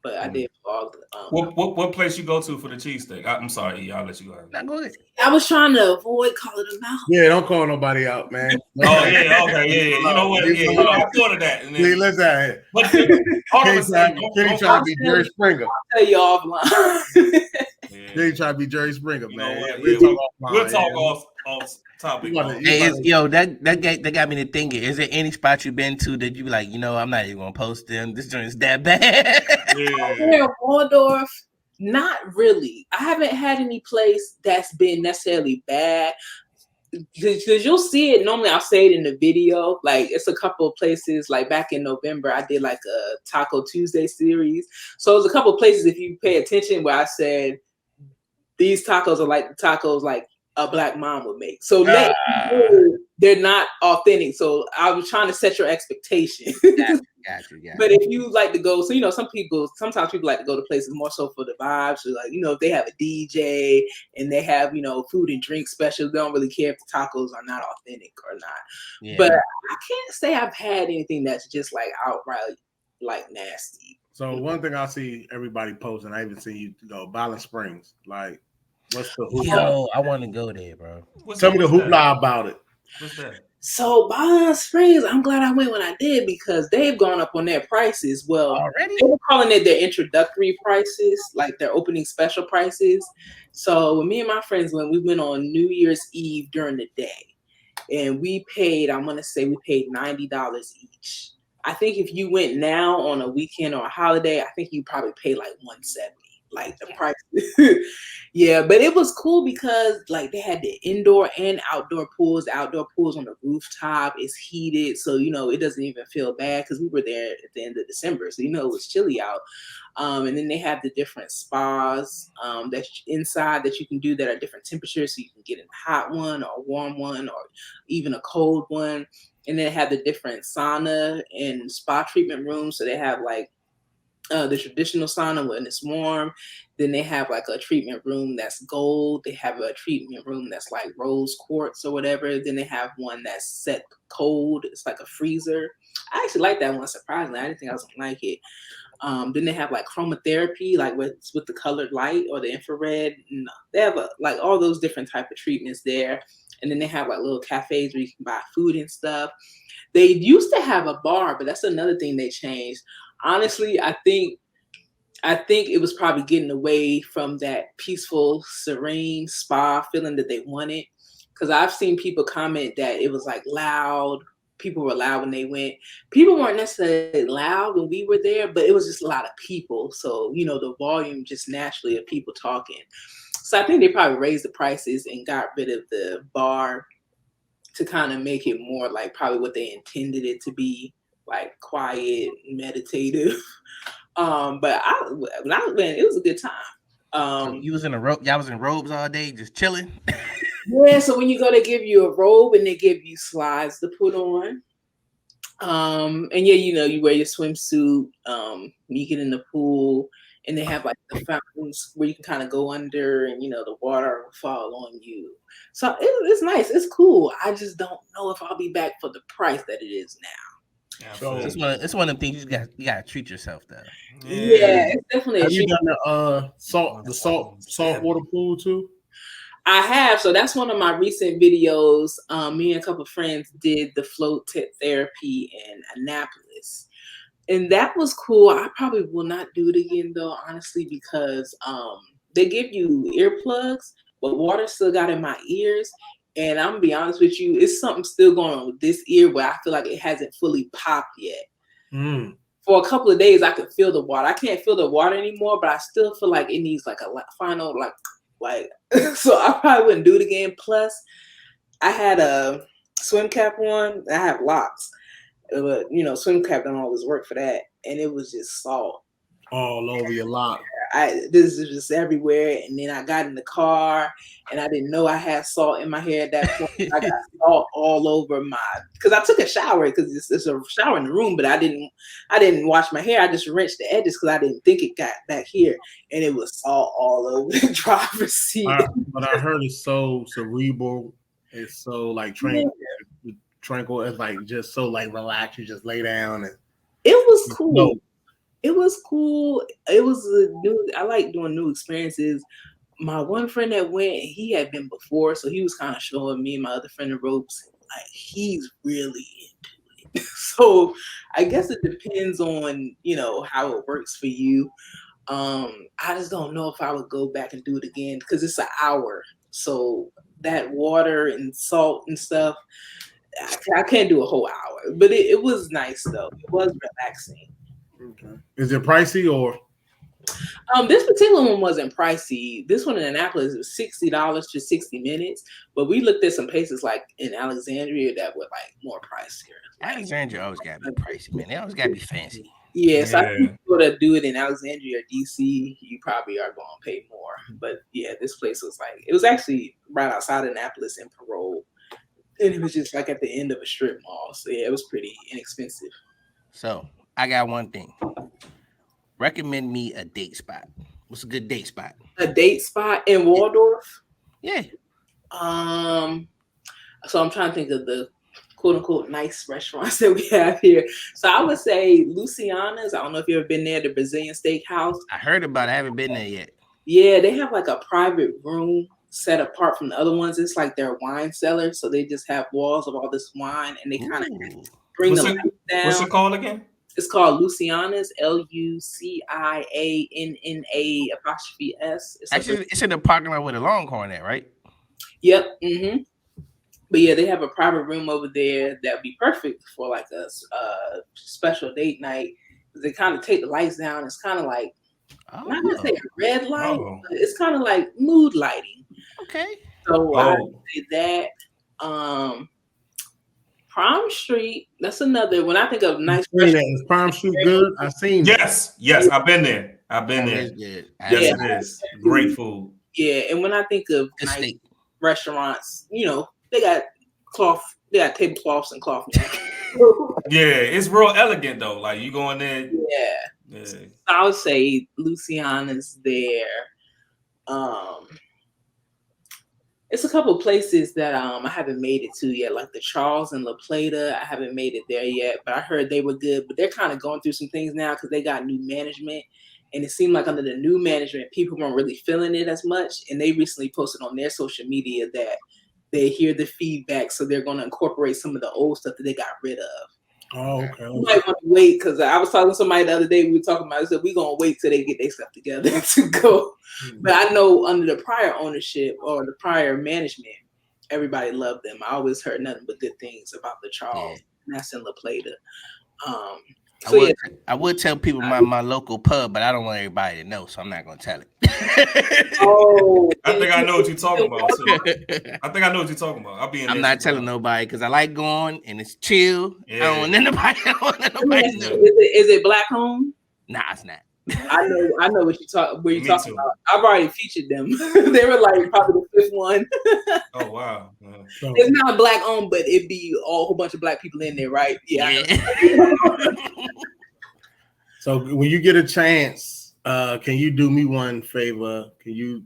But I did vlog. What place you go to for the cheesesteak? I'm sorry, I'll let you go. Not good. I was trying to avoid calling them out. Yeah, don't call nobody out, man. Oh yeah, okay, yeah. You know what? Yeah, I thought of that. See, listen at Kenny trying to be Jerry Springer. I'll tell you offline. Kenny trying to be Jerry Springer, man. We'll talk off topic. Hey, that got me to thinking. Is there any spot you've been to that you be like, I'm not even gonna post them? This joint is that bad. Yeah, Waldorf, not really. I haven't had any place that's been necessarily bad. Because you'll see it. Normally, I'll say it in the video. Like, it's a couple of places. Like back in November, I did like a Taco Tuesday series. So there's a couple of places, if you pay attention, where I said these tacos are like the tacos like a black mom would make. So they're not authentic. So I was trying to set your expectation. Got you. But if you like to go, so sometimes people like to go to places more so for the vibes. So like, if they have a DJ and they have, food and drink specials, they don't really care if the tacos are not authentic or not. Yeah. But I can't say I've had anything that's just like outright like nasty. So one thing I see everybody posting, I even see you go Ballin Springs. Like, what's the hoopla? Yo, I want to go there, bro. Tell me the hoopla about it. What's that? So Ballin Springs, I'm glad I went when I did, because they've gone up on their prices. Well, already they were calling it their introductory prices, like their opening special prices. So when me and my friends went on New Year's Eve during the day, and we paid, I'm gonna say we paid $90 each. I think if you went now on a weekend or a holiday, I think you probably pay like $170. Like the price. Yeah, but it was cool because like they had the indoor and outdoor pools. The outdoor pools on the rooftop is heated, so it doesn't even feel bad, because we were there at the end of December, so it was chilly out. And then they have the different spas that's inside that you can do that are different temperatures, so you can get in a hot one or a warm one or even a cold one. And then they have the different sauna and spa treatment rooms, so they have like the traditional sauna when it's warm. Then they have like a treatment room that's gold. They have a treatment room that's like rose quartz or whatever. Then they have one that's set cold. It's like a freezer. I actually like that one, surprisingly. I didn't think I was gonna like it. Then they have like chromotherapy, like with the colored light or the infrared. They have like all those different type of treatments there. And then they have like little cafes where you can buy food and stuff. They used to have a bar, but that's another thing they changed. Honestly, I think it was probably getting away from that peaceful, serene spa feeling that they wanted. because I've seen people comment that it was like loud. People were loud when they went. People weren't necessarily loud when we were there, but it was just a lot of people. So, the volume just naturally of people talking. So I think they probably raised the prices and got rid of the bar to kind of make it more like probably what they intended it to be, like quiet, meditative. But when I went, it was a good time. So you was in a robe. Y'all was in robes all day, just chilling. Yeah. So when you go, they give you a robe and they give you slides to put on. And yeah, you wear your swimsuit. You get in the pool, and they have like the fountains where you can kind of go under, and the water will fall on you. So it's nice. It's cool. I just don't know if I'll be back for the price that it is now. Yeah, so it's one of them things you gotta treat yourself though. Yeah, it's definitely. Have you done the saltwater pool too? I have. So that's one of my recent videos. Me and a couple of friends did the float therapy in Annapolis, and that was cool. I probably will not do it again though, honestly, because they give you earplugs, but water still got in my ears. And I'm gonna be honest with you, it's something still going on with this ear where I feel like it hasn't fully popped yet. For a couple of days, I could feel the water. I can't feel the water anymore, but I still feel like it needs like a final like. So I probably wouldn't do it again. Plus, I had a swim cap on. I have locks, but swim cap don't always work for that, and it was just salt all over your lock. This is just everywhere. And then I got in the car and I didn't know I had salt in my hair at that point. I got salt all over because I took a shower because it's a shower in the room, but I didn't wash my hair. I just rinsed the edges because I didn't think it got back here, and it was salt all over the driver's seat. But I heard it's so cerebral. It's so like tranquil. It's like just so like relaxed. You just lay down and it was cool. It was cool. It was I like doing new experiences. My one friend that went, he had been before, so he was kind of showing me and my other friend the ropes. Like, he's really into it. So I guess it depends on, how it works for you. I just don't know if I would go back and do it again because it's an hour. So that water and salt and stuff, I can't do a whole hour. But it was nice, though. It was relaxing. Okay. Is it pricey or? This particular one wasn't pricey. This one in Annapolis was $60 for 60 minutes, but we looked at some places like in Alexandria that were like more pricier. Alexandria always gotta be pricey, man. They always gotta be fancy. Yeah, so I think people that do it in Alexandria or DC, you probably are going to pay more. But yeah, this place was it was actually right outside Annapolis in Parole, and it was just like at the end of a strip mall. So yeah, it was pretty inexpensive. So I got one thing. Recommend me a date spot. What's a good date spot? A date spot in Waldorf? Yeah. So I'm trying to think of the quote unquote nice restaurants that we have here. So I would say Luciana's. I don't know if you've ever been there, the Brazilian steakhouse. I heard about it. I haven't been there yet. Yeah, they have like a private room set apart from the other ones. It's like their wine cellar. So they just have walls of all this wine and they kind of bring the lights down. What's it called again? It's called Luciana's, Lucianna''. Actually, it's in the parking lot with a Longhorn at, right? Yep. Mm-hmm. But yeah, they have a private room over there that would be perfect for like a special date night. They kind of take the lights down. It's kind of like, not gonna say a red light, but it's kind of like mood lighting. Okay. So I would say that. Prom Street, that's another. When I think of nice restaurants, is Prom Street good? I've seen. Yes, I've been there. Yes, it is. Great food. Yeah, and when I think of nice restaurants, they got tablecloths and cloth napkins. Yeah, it's real elegant though. Like you go in there. Yeah. I would say Luciana's there. It's a couple of places that I haven't made it to yet, like the Charles and La Plata. I haven't made it there yet, but I heard they were good. But they're kind of going through some things now because they got new management. And it seemed like under the new management, people weren't really feeling it as much. And they recently posted on their social media that they hear the feedback, so they're going to incorporate some of the old stuff that they got rid of. Oh, okay. You might want to wait because I was talking to somebody the other day. We were talking about it. So we're going to wait till they get their stuff together to go. Mm-hmm. But I know under the prior ownership or the prior management, everybody loved them. I always heard nothing but good things about the Charles. And that's in La Plata. I would tell people my local pub, but I don't want everybody to know, so I'm not gonna tell it. I think I know what you're talking about. I'm not telling nobody because I like going and it's chill. Yeah. I don't want anybody to know. Is it black owned? Nah, it's not. I know what you're talking about. I've already featured them. They were like probably the fifth one. Oh wow. It's not black owned, but it'd be a whole bunch of black people in there, right? Yeah. So when you get a chance, can you do me one favor? Can you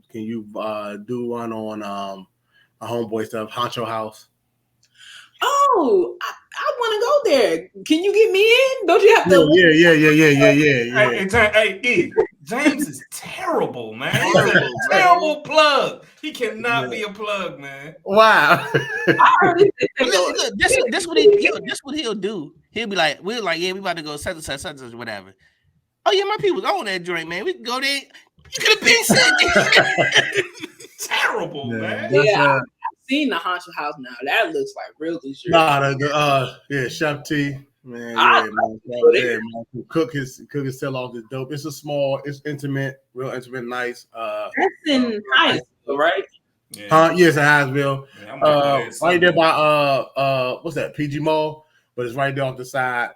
do one on a homeboy stuff, Honcho House? Oh, I want to go there. Can you get me in? Don't you have to? Yeah. Hey, James is terrible, man. He's a terrible plug. He cannot be a plug, man. Wow. This what he'll do. He'll be like, we're like, yeah, we about to go such and such, whatever. Oh yeah, my people's own that joint, man. We can go there. You could have been said. Terrible, man. Yeah. I've seen the Honcho House now. That looks like real good. Chef T, man. Man. Cook is sell off this dope. It's it's intimate, real intimate, nice. That's in Hyattsville, right? Yeah. Yes, in Hyattsville. Yeah, right there by what's that? PG Mall, but it's right there off the side.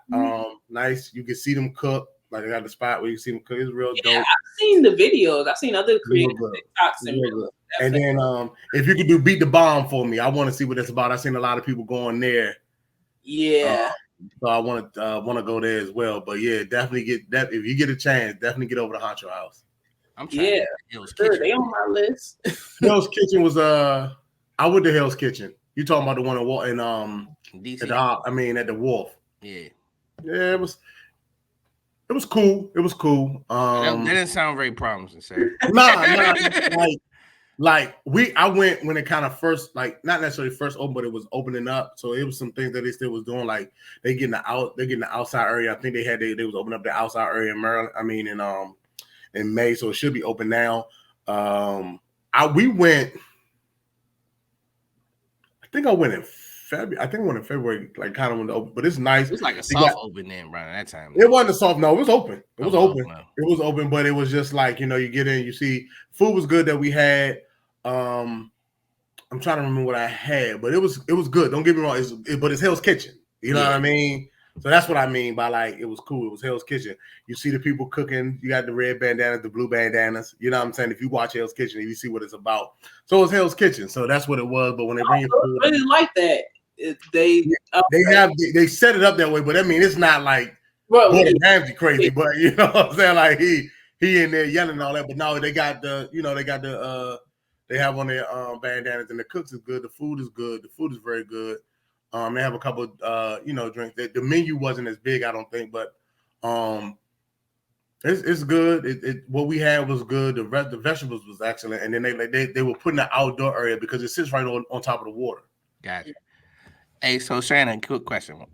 Nice. You can see them cook. Like they got the spot where you see them cook. It's real dope. I've seen the videos. I've seen other creators TikToks and then if you could do Beat the Bomb for me, I want to see what that's about. I've seen a lot of people going there. Yeah. So I want to go there as well. But yeah, definitely get that. If you get a chance, definitely get over to Honcho House. I'm trying they on my list. Hell's Kitchen was I went to Hell's Kitchen. You talking about the one in DC? At the Wharf. Yeah. Yeah, it was cool. It was cool. That didn't sound very promising, sir. Nah. I went when it kind of first, like, not necessarily first open, but it was opening up. So it was some things that they still was doing, like they're getting the outside area. I think they was opening up the outside area in Maryland. In May, so it should be open now. We went. I think I went in February, like kind of when the open, but it's nice. It was like a soft open then around that time. It wasn't a soft, no, it was open. It was open. No. It was open, but it was just like, you get in, you see food was good that we had. I'm trying to remember what I had, but it was good. Don't get me wrong, but it's Hell's Kitchen. You know what I mean? So that's what I mean by like it was cool. It was Hell's Kitchen. You see the people cooking. You got the red bandanas, the blue bandanas. You know what I'm saying? If you watch Hell's Kitchen, you see what it's about. So it's Hell's Kitchen. So that's what it was. But when they bring food, I really like that. They set it up that way, but I mean it's not like Gordon Ramsay crazy, but you know what I'm saying? Like he in there yelling and all that. But no, they got they have on their bandanas, and the cooks is good. The food is good. The food is very good. They have a couple drinks. The menu wasn't as big, I don't think, but it's good. What we had was good. The vegetables was excellent, and then they were putting the outdoor area because it sits right on top of the water. Gotcha. Hey, so Shannon, quick question.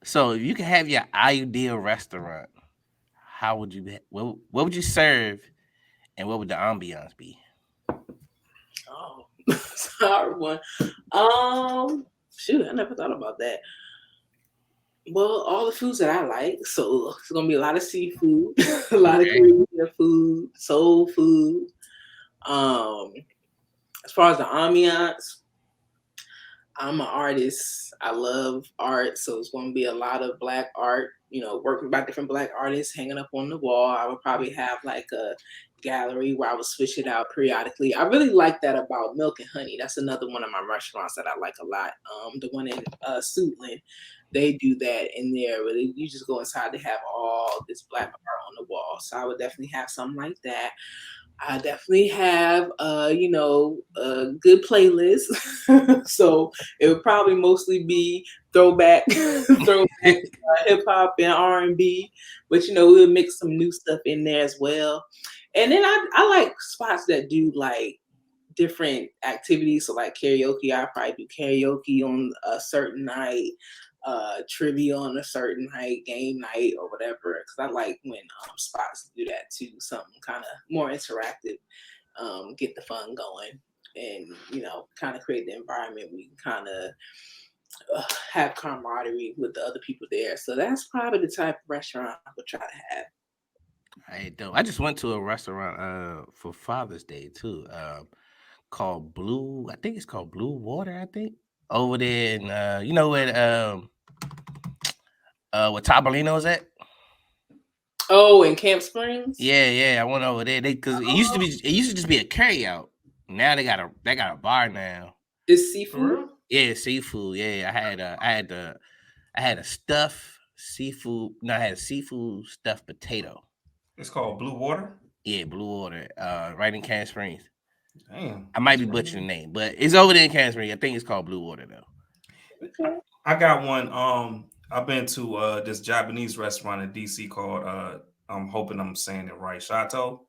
So if you could have your ideal restaurant, how would you be? What would you serve, and what would the ambiance be? Oh, sorry one. Shoot, I never thought about that. Well, all the foods that I like, so it's gonna be a lot of seafood, a lot of Korean food, soul food. As far as the ambiance, I'm an artist. I love art, so it's going to be a lot of Black art, working by different Black artists hanging up on the wall. I would probably have like a gallery where I would switch it out periodically. I really like that about Milk and Honey. That's another one of my restaurants that I like a lot. The one in Suitland, they do that in there where you just go inside to have all this Black art on the wall. So I would definitely have something like that. I definitely have, a good playlist. So it would probably mostly be throwback hip hop and R&B, but we'll mix some new stuff in there as well. And then I like spots that do like different activities. So like karaoke, I probably do karaoke on a certain night. Trivia on a certain night, game night or whatever, because I like when spots do that too, something kind of more interactive, get the fun going. and kind of create the environment we can kind of have camaraderie with the other people there. So that's probably the type of restaurant I would try to have. I don't. I just went to a restaurant for Father's Day too. Called Blue. I think it's called Blue Water. I think over there in where Topolino's at. Oh, in Camp Springs. Yeah. I went over there. Because it used to just be a carryout. Now they got a bar now. It's seafood. Yeah, seafood. Yeah, I had a stuffed seafood. No, I had a seafood stuffed potato. It's called Blue Water. Yeah, Blue Water. Right in Camp Springs. Damn. I might be butchering the name, but it's over there in Camp Springs. I think it's called Blue Water though. Okay. I got one. I've been to this Japanese restaurant in DC called I'm hoping I'm saying it right. Shata.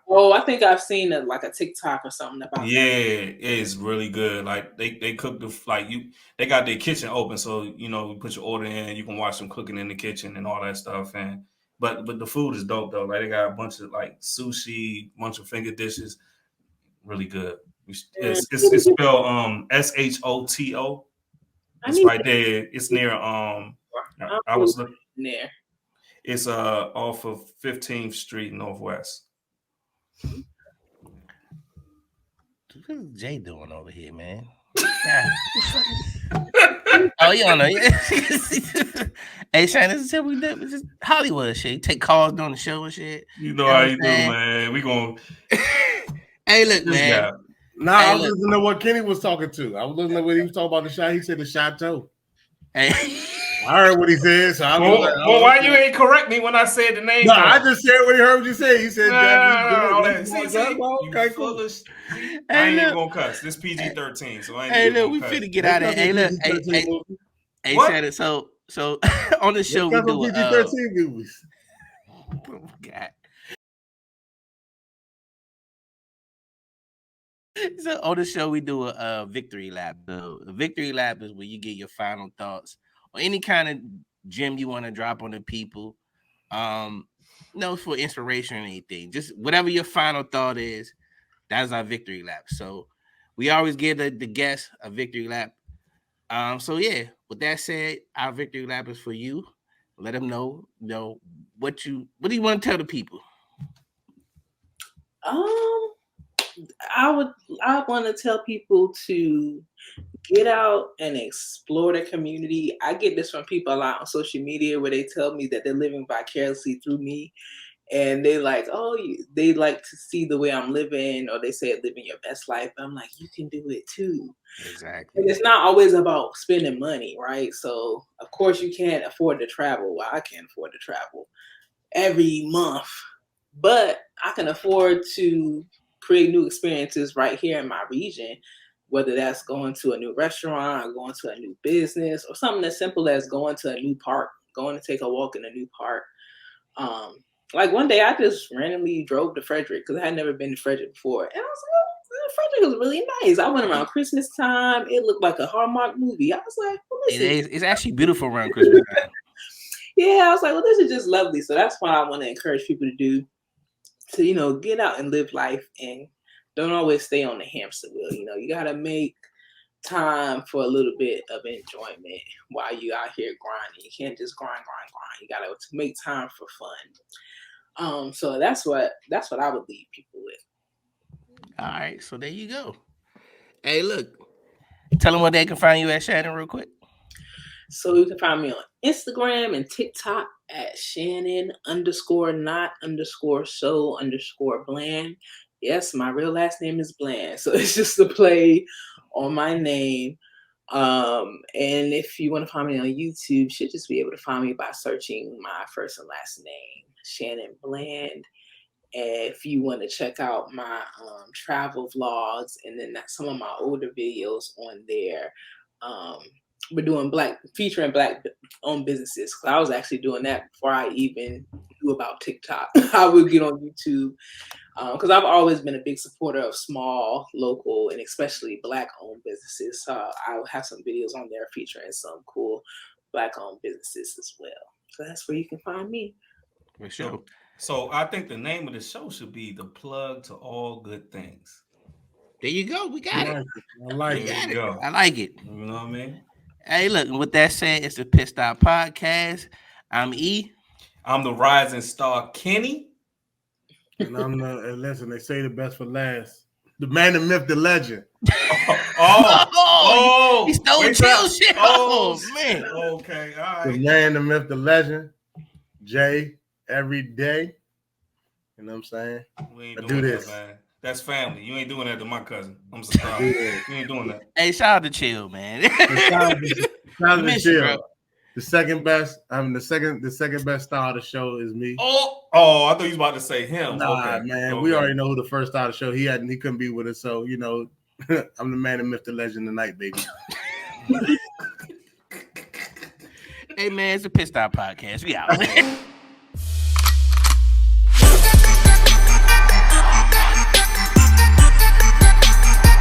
Oh, I think I've seen a TikTok or something about. Yeah, it is really good. Like they cook they got their kitchen open, so you put your order in, you can watch them cooking in the kitchen and all that stuff. And but the food is dope though. Like they got a bunch of like sushi, bunch of finger dishes, really good. It's spelled SHOTO. It's right there. It's near I was looking there. It's off of 15th Street Northwest. What's Jay doing over here, man? Oh, you don't know. Hey, Shannon, this is we do. It's just Hollywood shit. You take calls during the show and shit. You know how you do, man. We gonna. Hey, look, man. I was listening to what Kenny was talking to. I was listening to what he was talking about the shot. He said the Chateau. Hey. I heard what he said. So I was well, why you ain't correct me when I said the name? No, I just said what he heard you say. He said, okay, cool. I ain't even gonna cuss. This PG-13, so I ain't even gonna we cuss. finna get out of here. Hey, look. Hey, Shannon, so on the show we do PG-13 movies. Oh, God. So on the show we do a victory lap. So a victory lap is where you get your final thoughts or any kind of gem you want to drop on the people. No, for inspiration or anything. Just whatever your final thought is, that's our victory lap. So we always give the guests a victory lap. So yeah, with that said, our victory lap is for you. Let them know, what do you want to tell the people? I want to tell people to get out and explore the community. I get this from people a lot on social media where they tell me that they're living vicariously through me. And they like, they like to see the way I'm living, or they say living your best life. I'm like, you can do it too. Exactly. And it's not always about spending money, right? So of course you can't afford to travel. Well, I can't afford to travel every month, but I can afford to create new experiences right here in my region, whether that's going to a new restaurant or going to a new business or something as simple as going to a new park, going to take a walk in a new park. Like one day I just randomly drove to Frederick because I had never been to Frederick before. And I was like, Frederick was really nice. I went around Christmas time. It looked like a Hallmark movie. I was like, well, it's actually beautiful around Christmas time. Yeah, I was like, well, this is just lovely. So that's what I want to encourage people to do. To, get out and live life and don't always stay on the hamster wheel. You got to make time for a little bit of enjoyment while you out here grinding. You can't just grind. You got to make time for fun. So that's what I would leave people with. All right. So there you go. Hey, look, tell them where they can find you at, Shannon, real quick. So you can find me on Instagram and TikTok at Shannon_not_so_Bland. Yes, my real last name is Bland. So it's just a play on my name. And if you want to find me on YouTube, you should just be able to find me by searching my first and last name, Shannon Bland. And if you want to check out my travel vlogs and then some of my older videos on there, we're doing featuring Black-owned businesses. I was actually doing that before I even knew about TikTok. I would get on YouTube because I've always been a big supporter of small, local, and especially Black-owned businesses. So I'll have some videos on there featuring some cool Black-owned businesses as well. So that's where you can find me. For sure. So I think the name of the show should be The Plug to All Good Things. There you go. We got it. I like We it. got it. go. I like it. You know what I mean? Hey, look. And with that said, it's the Pitt Stop Podcast. I'm E. I'm the rising star, Kenny. And I'm the and listen. They say the best for last. The man, the myth, the legend. He stole chill shit. Oh man. Okay, all The right. man, the myth, the legend. Jay, every day. You know what I'm saying? We ain't I doing do that, this. man. That's family. You ain't doing that to my cousin. I'm surprised. You ain't doing that. Hey, shout out to Chill, man. Shout out to Miss you, Chill. bro. The second best. The second best star of the show is me. Oh, I thought you was about to say him. Nah, Okay. man, Okay. we already know who the first star of the show. He couldn't be with us, so you know, I'm the man, the myth, the legend tonight, baby. Hey man, it's the Pitt Stop Podcast. We out.